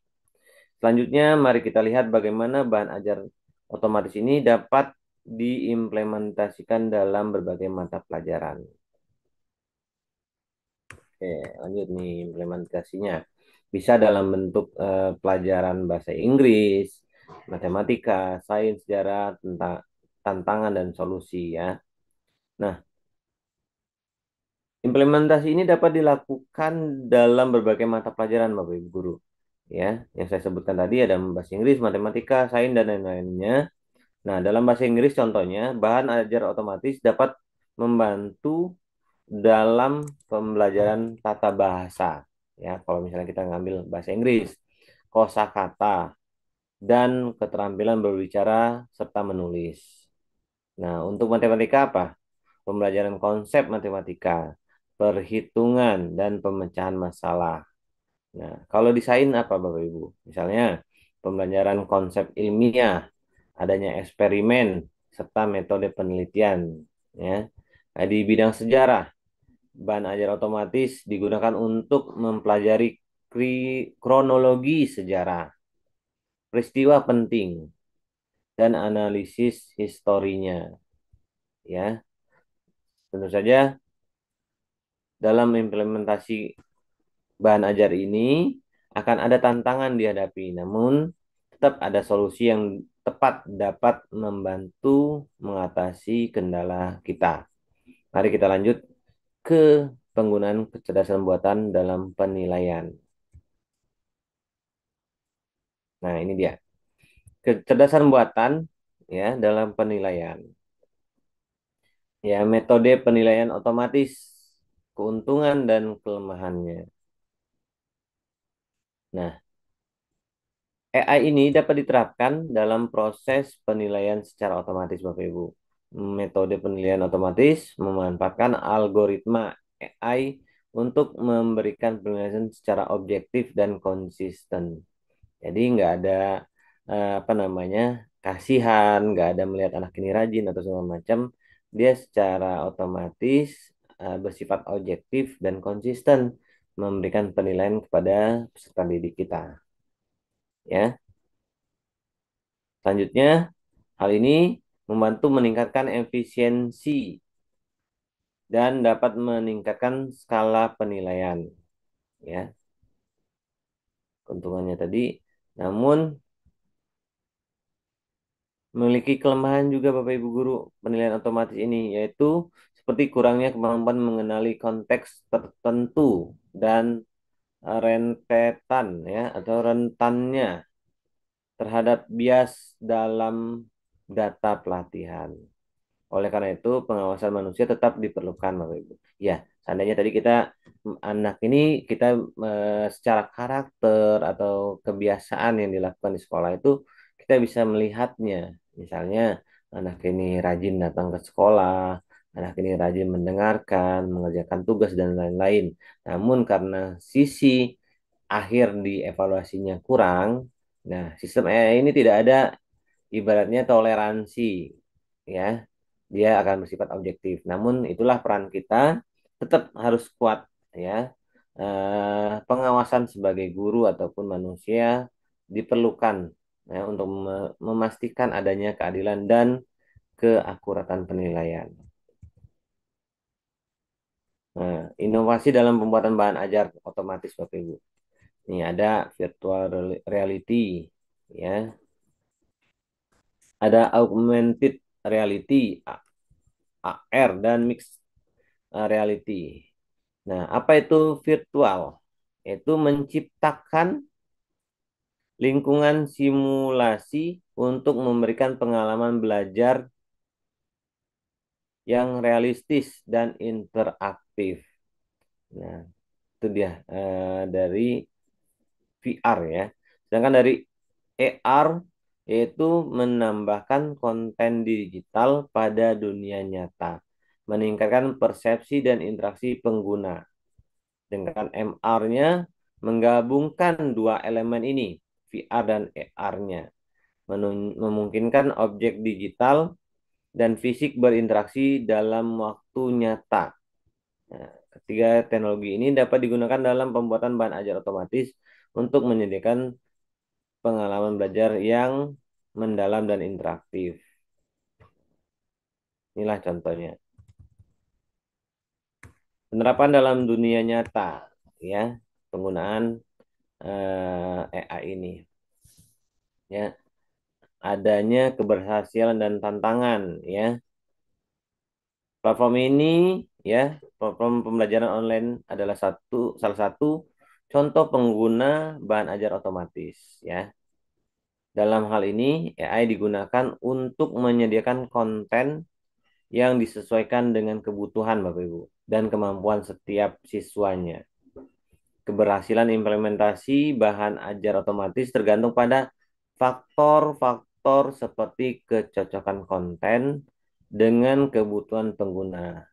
Selanjutnya, mari kita lihat bagaimana bahan ajar otomatis ini dapat diimplementasikan dalam berbagai mata pelajaran. Oke, lanjut nih implementasinya. Bisa dalam bentuk pelajaran bahasa Inggris, matematika, sains, sejarah, tentang tantangan dan solusi ya. Nah, implementasi ini dapat dilakukan dalam berbagai mata pelajaran Bapak Ibu guru. Ya, yang saya sebutkan tadi ada bahasa Inggris, matematika, sains dan lain-lainnya. Nah, dalam bahasa Inggris contohnya, bahan ajar otomatis dapat membantu dalam pembelajaran tata bahasa. Ya, kalau misalnya kita ngambil bahasa Inggris, kosakata dan keterampilan berbicara serta menulis. Nah, untuk matematika apa? Pembelajaran konsep matematika, perhitungan dan pemecahan masalah. Nah, kalau desain apa Bapak Ibu? Misalnya, pembelajaran konsep ilmiah, adanya eksperimen serta metode penelitian, ya. Nah, di bidang sejarah, bahan ajar otomatis digunakan untuk mempelajari kronologi sejarah, peristiwa penting, dan analisis historinya. Ya, tentu saja dalam implementasi bahan ajar ini akan ada tantangan dihadapi, namun tetap ada solusi yang tepat dapat membantu mengatasi kendala kita. Mari kita lanjut ke penggunaan kecerdasan buatan dalam penilaian. Nah, ini dia. Kecerdasan buatan ya dalam penilaian. Ya, metode penilaian otomatis, keuntungan dan kelemahannya. Nah, AI ini dapat diterapkan dalam proses penilaian secara otomatis, Bapak Ibu. Metode penilaian otomatis memanfaatkan algoritma AI untuk memberikan penilaian secara objektif dan konsisten. Jadi nggak ada apa namanya kasihan, nggak ada melihat anak ini rajin atau segala macam. Dia secara otomatis bersifat objektif dan konsisten memberikan penilaian kepada peserta didik kita. Ya, selanjutnya hal ini membantu meningkatkan efisiensi dan dapat meningkatkan skala penilaian. Ya, keuntungannya tadi. Namun memiliki kelemahan juga Bapak Ibu guru penilaian otomatis ini, yaitu seperti kurangnya kemampuan mengenali konteks tertentu dan rentetan ya atau rentannya terhadap bias dalam data pelatihan. Oleh karena itu, pengawasan manusia tetap diperlukan, Bapak Ibu. Ya, seandainya tadi kita anak ini kita secara karakter atau kebiasaan yang dilakukan di sekolah itu kita bisa melihatnya. Misalnya, anak ini rajin datang ke sekolah, anak ini rajin mendengarkan, mengerjakan tugas dan lain-lain. Namun karena sisi akhir di evaluasinya kurang, nah sistem AI ini tidak ada ibaratnya toleransi ya, dia akan bersifat objektif. Namun itulah peran kita tetap harus kuat ya. Pengawasan sebagai guru ataupun manusia diperlukan ya untuk memastikan adanya keadilan dan keakuratan penilaian. Nah, inovasi dalam pembuatan bahan ajar otomatis Bapak Ibu. Ini ada virtual reality, ya, ada augmented reality, AR dan mixed reality. Nah, apa itu virtual? Itu menciptakan lingkungan simulasi untuk memberikan pengalaman belajar yang realistis dan interaktif. Nah, itu dia dari VR ya. Sedangkan dari AR yaitu menambahkan konten digital pada dunia nyata, meningkatkan persepsi dan interaksi pengguna. Dengan MR-nya menggabungkan dua elemen ini, VR dan AR-nya, memungkinkan objek digital dan fisik berinteraksi dalam waktu nyata. Nah, ketiga teknologi ini dapat digunakan dalam pembuatan bahan ajar otomatis untuk menyediakan pengalaman belajar yang mendalam dan interaktif. Inilah contohnya. Penerapan dalam dunia nyata, ya, penggunaan AI ini, ya, adanya keberhasilan dan tantangan, ya. Platform ini, ya, platform pembelajaran online adalah salah satu contoh pengguna bahan ajar otomatis, ya. Dalam hal ini, AI digunakan untuk menyediakan konten yang disesuaikan dengan kebutuhan Bapak Ibu dan kemampuan setiap siswanya. Keberhasilan implementasi bahan ajar otomatis tergantung pada faktor-faktor seperti kecocokan konten dengan kebutuhan pengguna,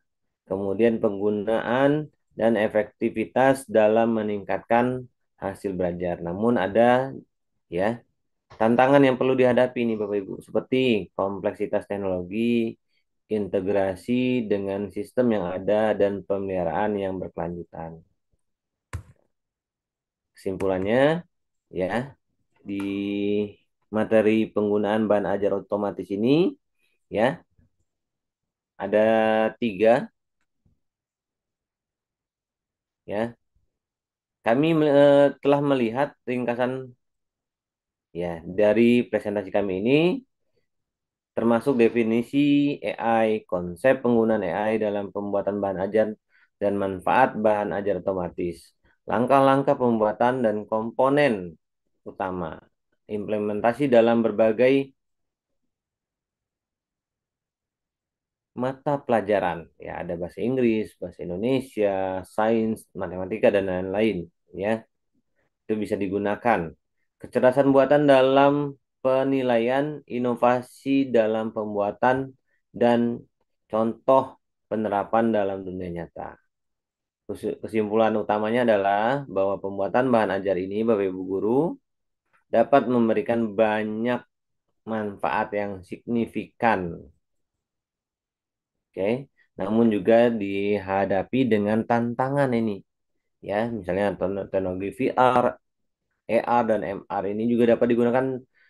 kemudian penggunaan dan efektivitas dalam meningkatkan hasil belajar. Namun ada, ya, tantangan yang perlu dihadapi nih Bapak Ibu, seperti kompleksitas teknologi, integrasi dengan sistem yang ada, dan pemeliharaan yang berkelanjutan. Kesimpulannya, ya, di materi penggunaan bahan ajar otomatis ini, ya, ada tiga, ya. Kami telah melihat ringkasan, ya, dari presentasi kami ini, termasuk definisi AI, konsep penggunaan AI dalam pembuatan bahan ajar, dan manfaat bahan ajar otomatis, langkah-langkah pembuatan dan komponen utama, implementasi dalam berbagai mata pelajaran. Ya, ada bahasa Inggris, bahasa Indonesia, sains, matematika, dan lain-lain. Ya, itu bisa digunakan. Kecerdasan buatan dalam penilaian, inovasi dalam pembuatan, dan contoh penerapan dalam dunia nyata. Kesimpulan utamanya adalah bahwa pembuatan bahan ajar ini, Bapak Ibu Guru, dapat memberikan banyak manfaat yang signifikan. Oke, namun juga dihadapi dengan tantangan ini, ya, misalnya teknologi VR, AR, dan MR ini juga dapat digunakan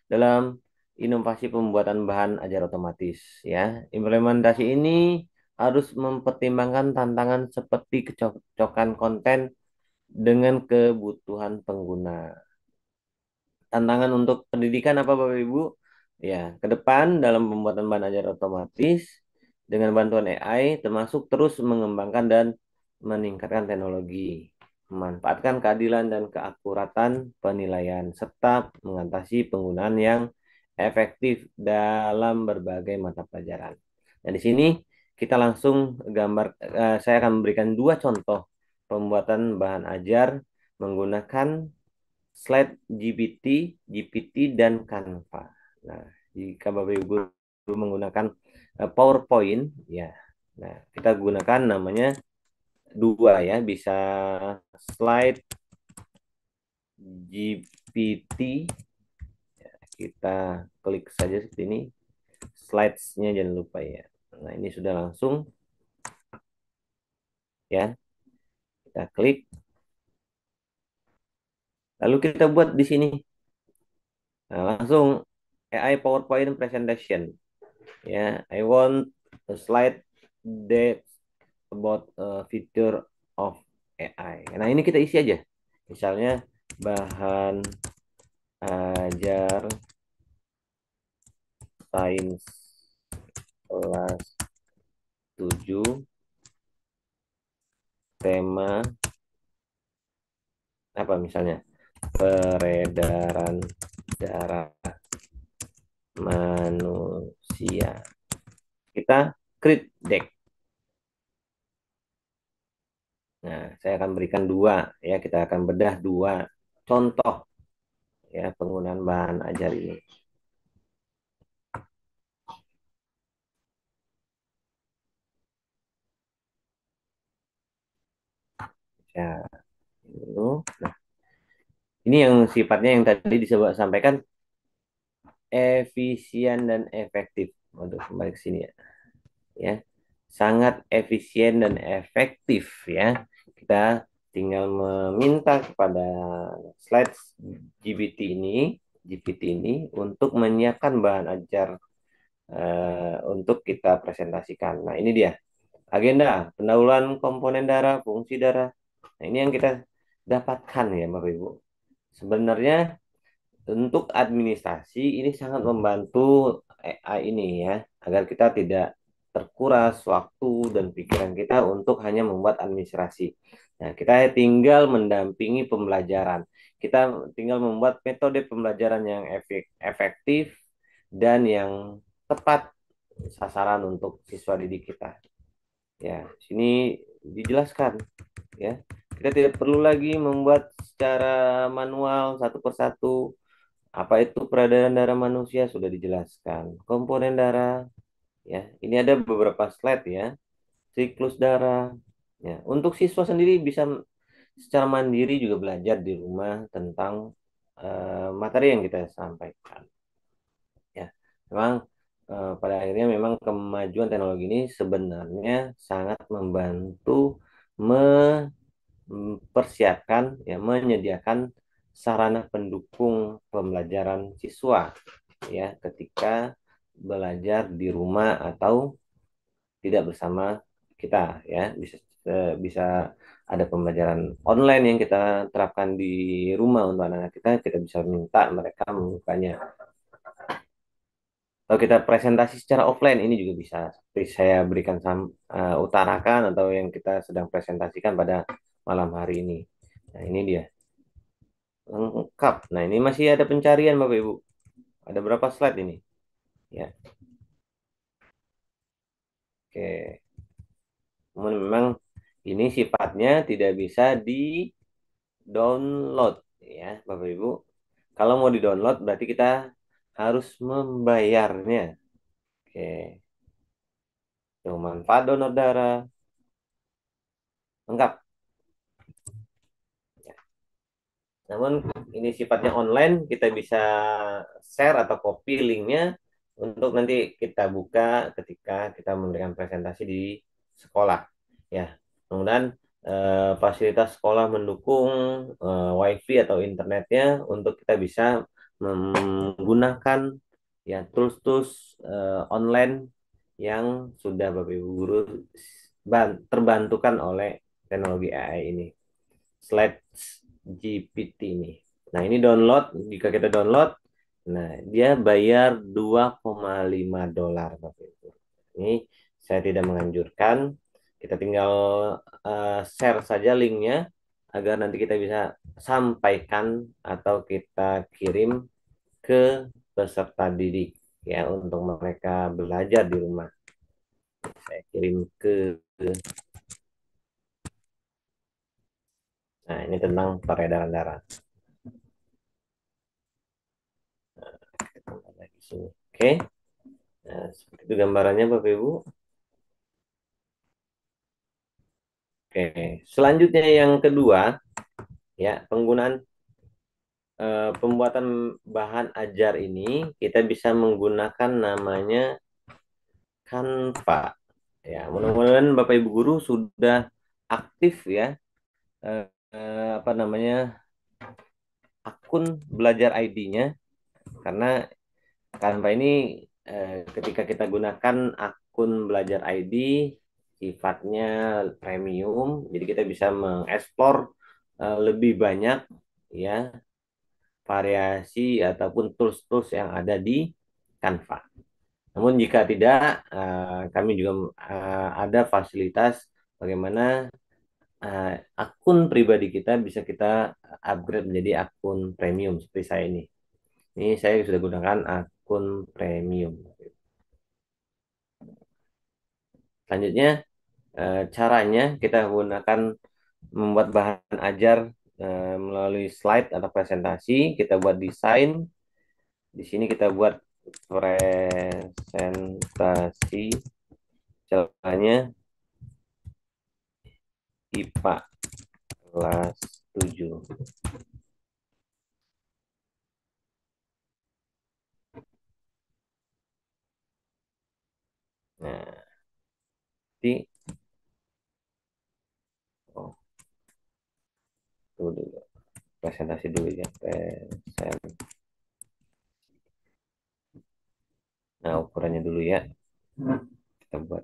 dalam inovasi pembuatan bahan ajar otomatis, ya. Implementasi ini harus mempertimbangkan tantangan seperti kecocokan konten dengan kebutuhan pengguna. Tantangan untuk pendidikan apa Bapak Ibu? Ya, ke depan dalam pembuatan bahan ajar otomatis dengan bantuan AI termasuk terus mengembangkan dan meningkatkan teknologi, memanfaatkan keadilan dan keakuratan penilaian serta mengatasi penggunaan yang efektif dalam berbagai mata pelajaran. Dan di sini kita langsung saya akan memberikan dua contoh pembuatan bahan ajar menggunakan Slide GPT, GPT, dan Canva. Nah, jika Bapak Ibu guru menggunakan PowerPoint, ya, nah, kita gunakan namanya dua, ya, bisa Slide GPT, kita klik saja seperti ini, slides-nya jangan lupa ya. Nah, ini sudah langsung, ya, kita klik, lalu kita buat di sini. Nah, langsung AI PowerPoint presentation. Ya, I want a slide that about feature of AI. Nah, ini kita isi aja. Misalnya bahan ajar sains kelas 7 tema apa misalnya peredaran darah manusia. Kita create deck. Nah, saya akan berikan dua ya, kita akan bedah dua contoh ya penggunaan bahan ajar ini. Ya, dulu. Nah, ini yang sifatnya yang tadi disebut sampaikan efisien dan efektif. Untuk kembali ke sini ya. Ya, sangat efisien dan efektif ya. Kita tinggal meminta kepada slides GPT ini untuk menyiapkan bahan ajar untuk kita presentasikan. Nah, ini dia agenda pendahuluan komponen darah, fungsi darah. Nah, ini yang kita dapatkan ya, Bapak Ibu. Sebenarnya untuk administrasi ini sangat membantu AI ini ya, agar kita tidak terkuras waktu dan pikiran kita untuk hanya membuat administrasi. Nah, kita tinggal mendampingi pembelajaran. Kita tinggal membuat metode pembelajaran yang efektif dan yang tepat sasaran untuk siswa didik kita. Ya, sini dijelaskan ya. Kita tidak perlu lagi membuat secara manual satu persatu. Apa itu peredaran darah manusia sudah dijelaskan. Komponen darah, ya. Ini ada beberapa slide ya. Siklus darah. Ya, untuk siswa sendiri bisa secara mandiri juga belajar di rumah tentang materi yang kita sampaikan. Ya, memang pada akhirnya memang kemajuan teknologi ini sebenarnya sangat membantu mempersiapkan, ya, menyediakan sarana pendukung pembelajaran siswa ya ketika belajar di rumah atau tidak bersama kita ya bisa bisa ada pembelajaran online yang kita terapkan di rumah untuk anak-anak kita bisa minta mereka membukanya atau kita presentasi secara offline ini juga bisa seperti saya berikan utarakan atau yang kita sedang presentasikan pada malam hari ini. Nah, ini dia lengkap. Nah, ini masih ada pencarian Bapak Ibu. Ada berapa slide ini? Ya, oke. Namun memang ini sifatnya tidak bisa di-download ya, Bapak Ibu. Kalau mau di-download berarti kita harus membayarnya. Oke. Tuh, manfaat donor darah lengkap. Namun ini sifatnya online, kita bisa share atau copy linknya untuk nanti kita buka ketika kita memberikan presentasi di sekolah. Ya, kemudian fasilitas sekolah mendukung WiFi atau internetnya untuk kita bisa menggunakan ya tools-tools online yang sudah Bapak Ibu guru terbantukan oleh teknologi AI ini. Slide GPT ini. Nah, ini download, jika kita download, nah dia bayar 2,5 dolar Bapak Ibu. Ini saya tidak menganjurkan, kita tinggal share saja linknya agar nanti kita bisa sampaikan atau kita kirim ke peserta didik ya untuk mereka belajar di rumah. Saya kirim ke Nah, ini tentang peredaran darah. Oke. Nah, seperti itu gambarannya Bapak Ibu. Oke, selanjutnya yang kedua, ya penggunaan pembuatan bahan ajar ini kita bisa menggunakan namanya Canva. Ya, mudah-mudahan Bapak Ibu guru sudah aktif ya apa namanya akun belajar ID-nya karena Canva ini ketika kita gunakan akun belajar ID sifatnya premium, jadi kita bisa mengeksplor lebih banyak ya variasi ataupun tools-tools yang ada di Canva. Namun jika tidak, kami juga ada fasilitas bagaimana akun pribadi kita bisa kita upgrade menjadi akun premium seperti saya ini. Ini saya sudah gunakan akun premium. Selanjutnya, caranya kita gunakan membuat bahan ajar melalui slide atau presentasi. Kita buat desain. Di sini kita buat presentasi caranya IPA kelas 7. Nah, di oh, tunggu dulu. Presentasi dulu ya. Nah, ukurannya dulu ya. Kita buat.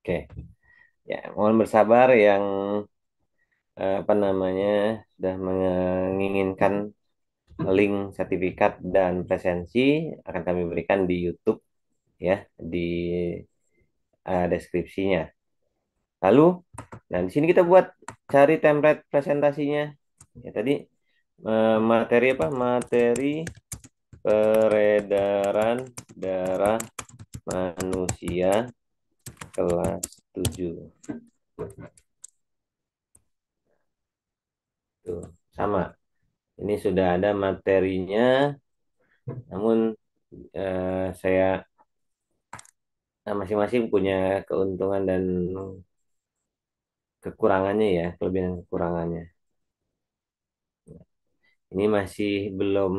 Oke. Ya, mohon bersabar yang apa namanya sudah menginginkan link sertifikat dan presensi akan kami berikan di YouTube ya di deskripsinya. Lalu, nah di sini kita buat cari template presentasinya. Ya tadi materi apa? Materi peredaran darah manusia kelas 7. Tuh, sama. Ini sudah ada materinya, namun saya masing-masing punya keuntungan dan kekurangannya ya, kelebihan dan kekurangannya. Ini masih belum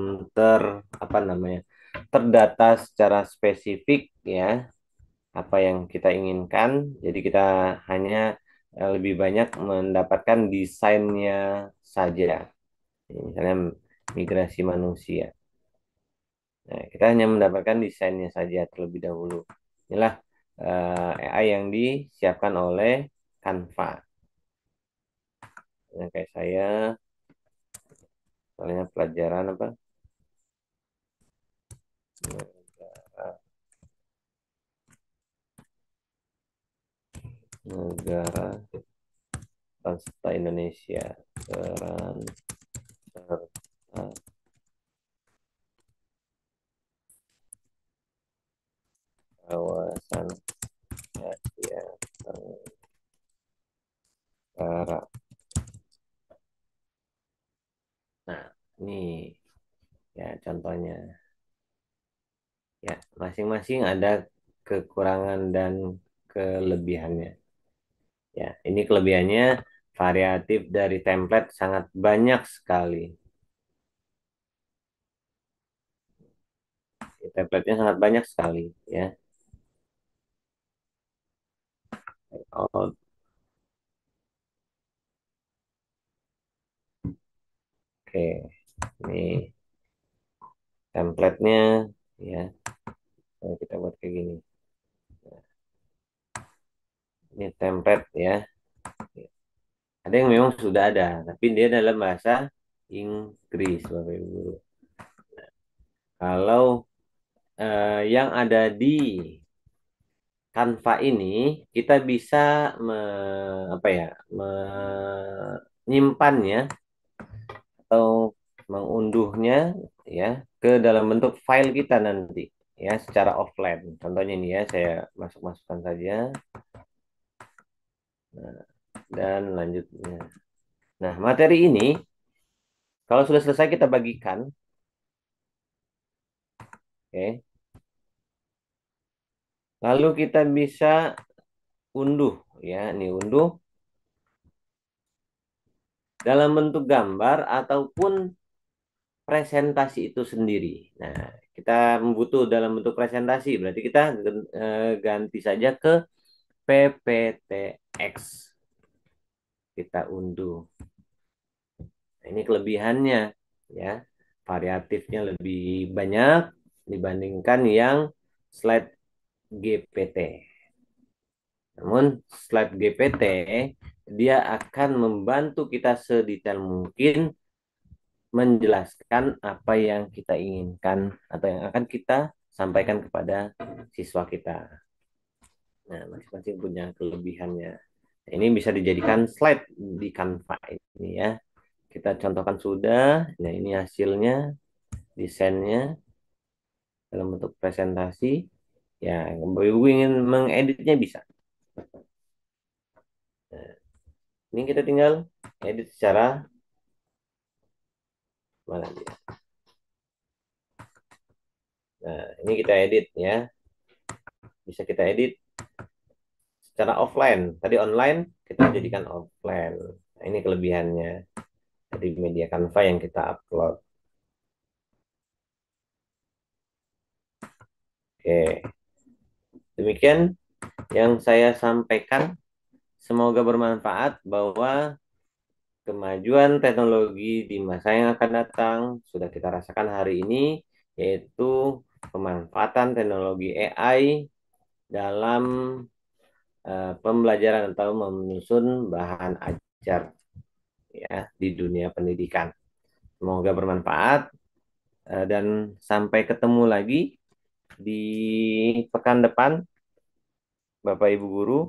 apa namanya terdata secara spesifik ya apa yang kita inginkan. Jadi kita hanya lebih banyak mendapatkan desainnya saja. Misalnya migrasi manusia. Nah, kita hanya mendapatkan desainnya saja terlebih dahulu. Inilah AI yang disiapkan oleh Canva. Yang kayak saya, soalnya pelajaran apa? Negara Bangsa Indonesia, peran serta kawasan Asia Tenggara. Nah, ini ya contohnya. Ya, masing-masing ada kekurangan dan kelebihannya. Ya, ini kelebihannya variatif dari template sangat banyak sekali. Template-nya sangat banyak sekali ya. Oke, ini template-nya ya. Kita buat kayak gini. Ini template ya. Ada yang memang sudah ada, tapi dia dalam bahasa Inggris, Bapak Ibu Guru. Kalau yang ada di Canva ini, kita bisa apa ya, menyimpannya atau mengunduhnya ya ke dalam bentuk file kita nanti ya secara offline. Contohnya ini ya, saya masukkan saja. Nah, dan lanjutnya. Nah, materi ini kalau sudah selesai kita bagikan, oke. Lalu kita bisa unduh ya, ini unduh dalam bentuk gambar ataupun presentasi itu sendiri. Nah, kita membutuh dalam bentuk presentasi, berarti kita ganti saja ke PPTX. Kita unduh. Nah, ini kelebihannya ya. Variatifnya lebih banyak dibandingkan yang slide GPT. Namun slide GPT dia akan membantu kita sedetail mungkin menjelaskan apa yang kita inginkan atau yang akan kita sampaikan kepada siswa kita. Nah, masing-masing punya kelebihannya. Nah, ini bisa dijadikan slide di Canva ini ya. Kita contohkan sudah. Nah, ini hasilnya, desainnya dalam bentuk presentasi. Ya, ibu ingin mengeditnya bisa. Nah, ini kita tinggal edit secara mana dia. Nah, ini kita edit ya. Bisa kita edit secara offline. Tadi online, kita jadikan offline. Nah, ini kelebihannya dari media Canva yang kita upload. Oke, demikian yang saya sampaikan. Semoga bermanfaat bahwa kemajuan teknologi di masa yang akan datang sudah kita rasakan hari ini, yaitu pemanfaatan teknologi AI dalam pembelajaran atau menyusun bahan ajar ya di dunia pendidikan. Semoga bermanfaat dan sampai ketemu lagi di pekan depan, Bapak Ibu guru.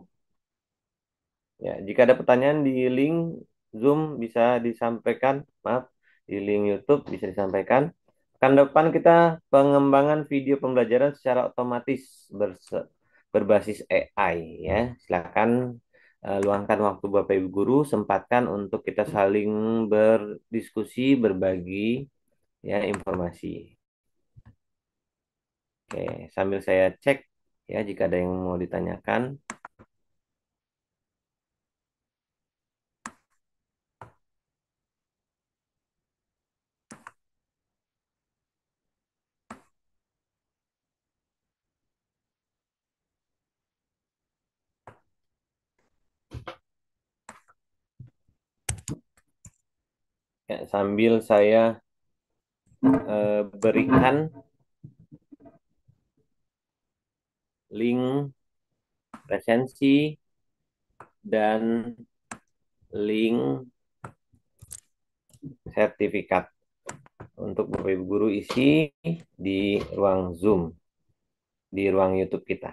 Ya, jika ada pertanyaan di link Zoom bisa disampaikan, maaf, di link YouTube bisa disampaikan. Pekan depan kita pengembangan video pembelajaran secara otomatis berbasis AI ya. Silakan luangkan waktu Bapak Ibu guru, sempatkan untuk kita saling berdiskusi, berbagi ya informasi. Oke, sambil saya cek ya jika ada yang mau ditanyakan. Ya, sambil saya berikan link resensi dan link sertifikat untuk Bapak Ibu guru isi di ruang Zoom, di ruang YouTube kita.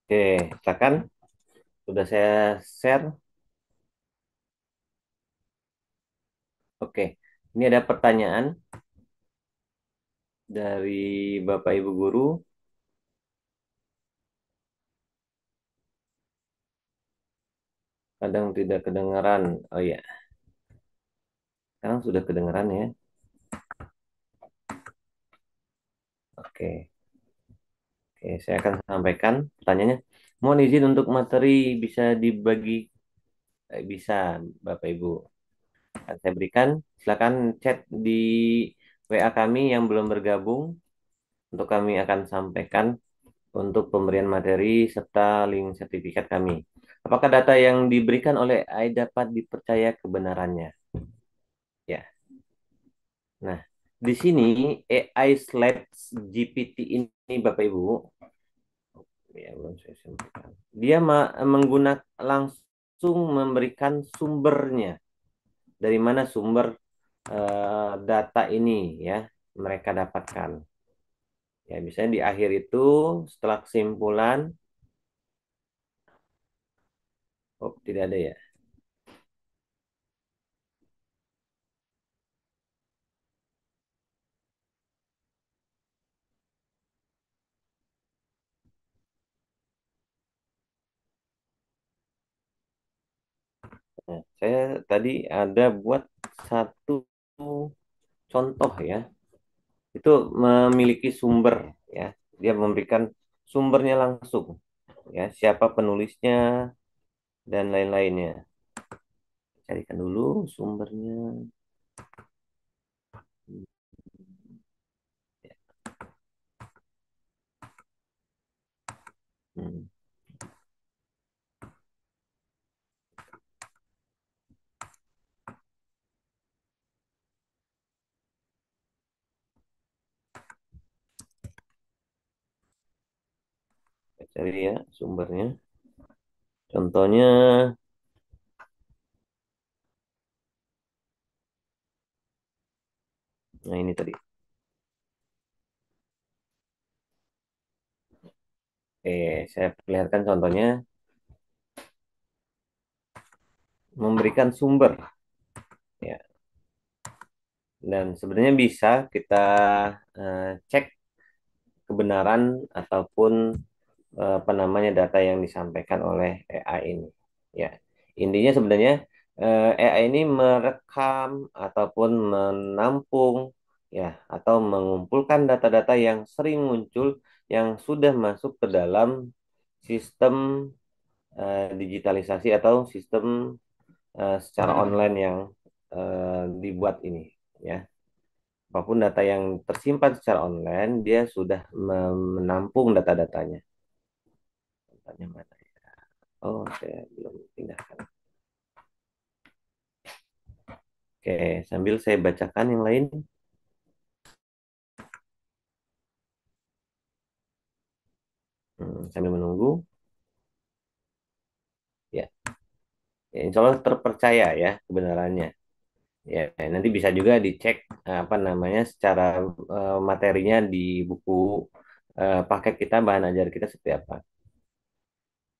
Oke, silakan. Sudah saya share. Oke, ini ada pertanyaan dari Bapak Ibu guru. Kadang tidak kedengaran. Oh ya, sekarang sudah kedengaran ya. Oke, Oke, saya akan sampaikan pertanyaannya. Mohon izin untuk materi bisa dibagi, bisa Bapak Ibu. Akan saya berikan, silakan chat di WA kami yang belum bergabung untuk kami akan sampaikan untuk pemberian materi serta link sertifikat kami. Apakah data yang diberikan oleh AI dapat dipercaya kebenarannya? Ya. Nah, di sini AI slash GPT ini Bapak Ibu, ya belum saya sampaikan. Dia menggunakan langsung memberikan sumbernya. Dari mana sumber data ini ya mereka dapatkan. Ya, misalnya di akhir itu setelah kesimpulan, oh tidak ada ya. Nah, saya tadi ada buat satu contoh ya. Itu memiliki sumber ya. Dia memberikan sumbernya langsung ya, siapa penulisnya dan lain-lainnya. Carikan dulu sumbernya. Hmm, saya cari ya sumbernya. Contohnya, nah ini tadi. Saya perlihatkan contohnya memberikan sumber ya. Dan sebenarnya bisa kita cek kebenaran ataupun apa namanya data yang disampaikan oleh AI ini. Ya, intinya sebenarnya AI ini merekam ataupun menampung ya atau mengumpulkan data-data yang sering muncul yang sudah masuk ke dalam sistem digitalisasi atau sistem secara online yang dibuat ini ya. Apapun data yang tersimpan secara online, dia sudah menampung data-datanya. Datanya mana ya? Oh, saya belum pindahkan. Oke, sambil saya bacakan yang lain. Sambil menunggu. Ya, ya, insya Allah terpercaya ya kebenarannya. Ya, nanti bisa juga dicek apa namanya secara materinya di buku paket kita, bahan ajar kita seperti apa.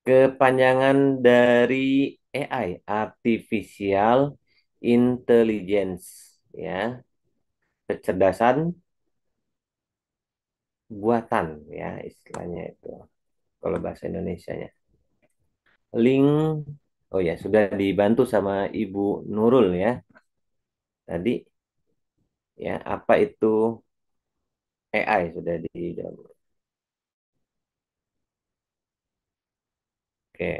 Kepanjangan dari AI, Artificial Intelligence, ya, kecerdasan buatan, ya, istilahnya itu. Kalau bahasa Indonesianya. Link, oh ya, sudah dibantu sama Ibu Nurul ya. Tadi, ya, apa itu AI sudah di. Oke,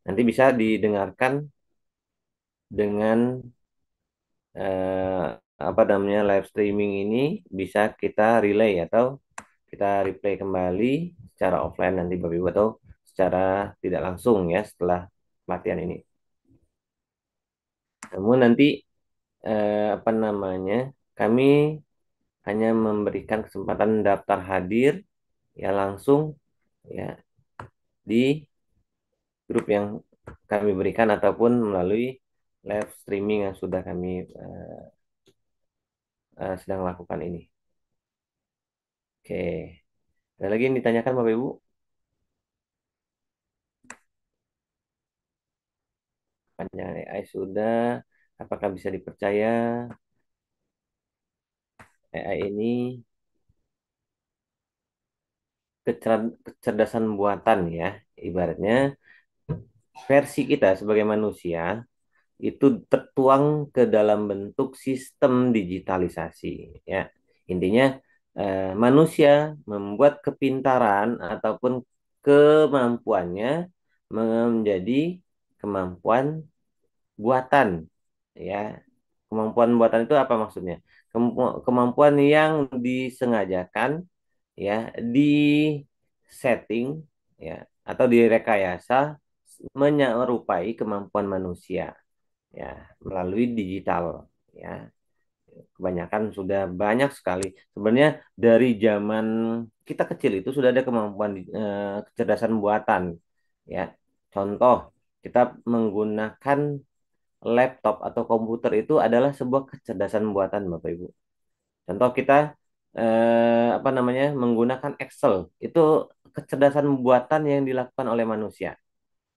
nanti bisa didengarkan dengan eh, apa namanya live streaming ini bisa kita relay atau kita replay kembali secara offline nanti Bapak Ibu atau secara tidak langsung ya setelah pelatihan ini. Namun nanti apa namanya kami hanya memberikan kesempatan daftar hadir ya langsung ya di grup yang kami berikan ataupun melalui live streaming yang sudah kami sedang lakukan ini. Oke, ada lagi yang ditanyakan Bapak Ibu? Panjang AI sudah, apakah bisa dipercaya AI ini kecerdasan buatan ya, ibaratnya versi kita sebagai manusia itu tertuang ke dalam bentuk sistem digitalisasi ya. Intinya manusia membuat kepintaran ataupun kemampuannya menjadi kemampuan buatan, ya. Kemampuan buatan itu apa maksudnya? Kemampuan yang disengajakan, ya, di setting, ya, atau direkayasa menyerupai kemampuan manusia, ya, melalui digital, ya. Kebanyakan sudah banyak sekali. Sebenarnya dari zaman kita kecil itu sudah ada kemampuan kecerdasan buatan, ya. Contoh, kita menggunakan laptop atau komputer itu adalah sebuah kecerdasan buatan, Bapak Ibu. Contoh kita apa namanya, menggunakan Excel itu kecerdasan buatan yang dilakukan oleh manusia.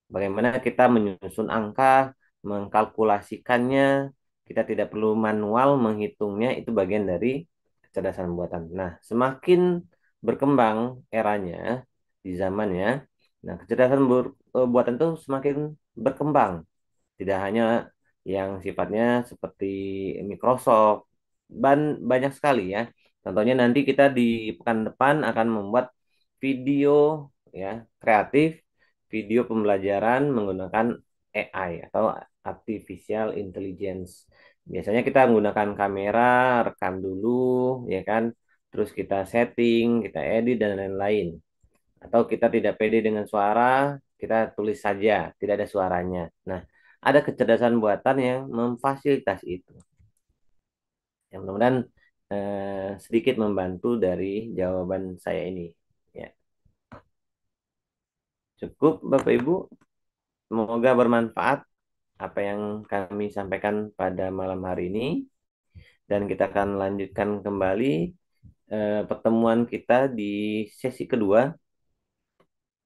Bagaimana kita menyusun angka, mengkalkulasikannya, kita tidak perlu manual menghitungnya, itu bagian dari kecerdasan buatan. Nah, semakin berkembang eranya di zamannya, nah kecerdasan buatan itu semakin berkembang. Tidak hanya yang sifatnya seperti Microsoft, banyak sekali ya. Contohnya nanti kita di pekan depan akan membuat video, ya, kreatif, video pembelajaran menggunakan AI atau Artificial Intelligence. Biasanya kita menggunakan kamera, rekam dulu, ya kan, terus kita setting, kita edit dan lain-lain. Atau kita tidak pede dengan suara, kita tulis saja, tidak ada suaranya. Nah, ada kecerdasan buatan yang memfasilitasi itu. Yang mudah-mudahan sedikit membantu dari jawaban saya ini. Ya, cukup Bapak Ibu. Semoga bermanfaat apa yang kami sampaikan pada malam hari ini. Dan kita akan lanjutkan kembali pertemuan kita di sesi kedua,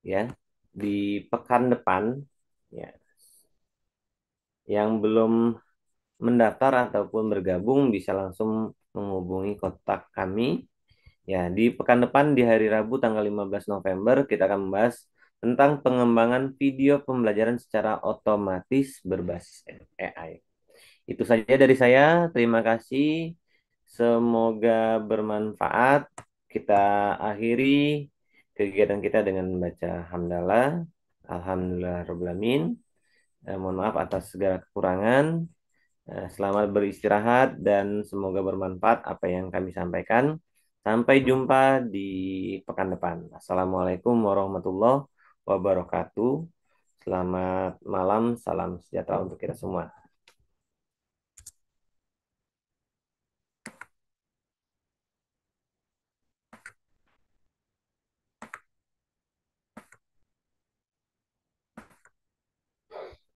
ya, di pekan depan, ya. Yang belum mendaftar ataupun bergabung bisa langsung menghubungi kontak kami. Ya, di pekan depan di hari Rabu tanggal 15 November kita akan membahas tentang pengembangan video pembelajaran secara otomatis berbasis AI. Itu saja dari saya. Terima kasih. Semoga bermanfaat. Kita akhiri kegiatan kita dengan membaca hamdalah. Alhamdulillah Rabbil Alamin. Mohon maaf atas segala kekurangan. Selamat beristirahat dan semoga bermanfaat apa yang kami sampaikan. Sampai jumpa di pekan depan. Assalamualaikum warahmatullahi wabarakatuh. Selamat malam, salam sejahtera untuk kita semua.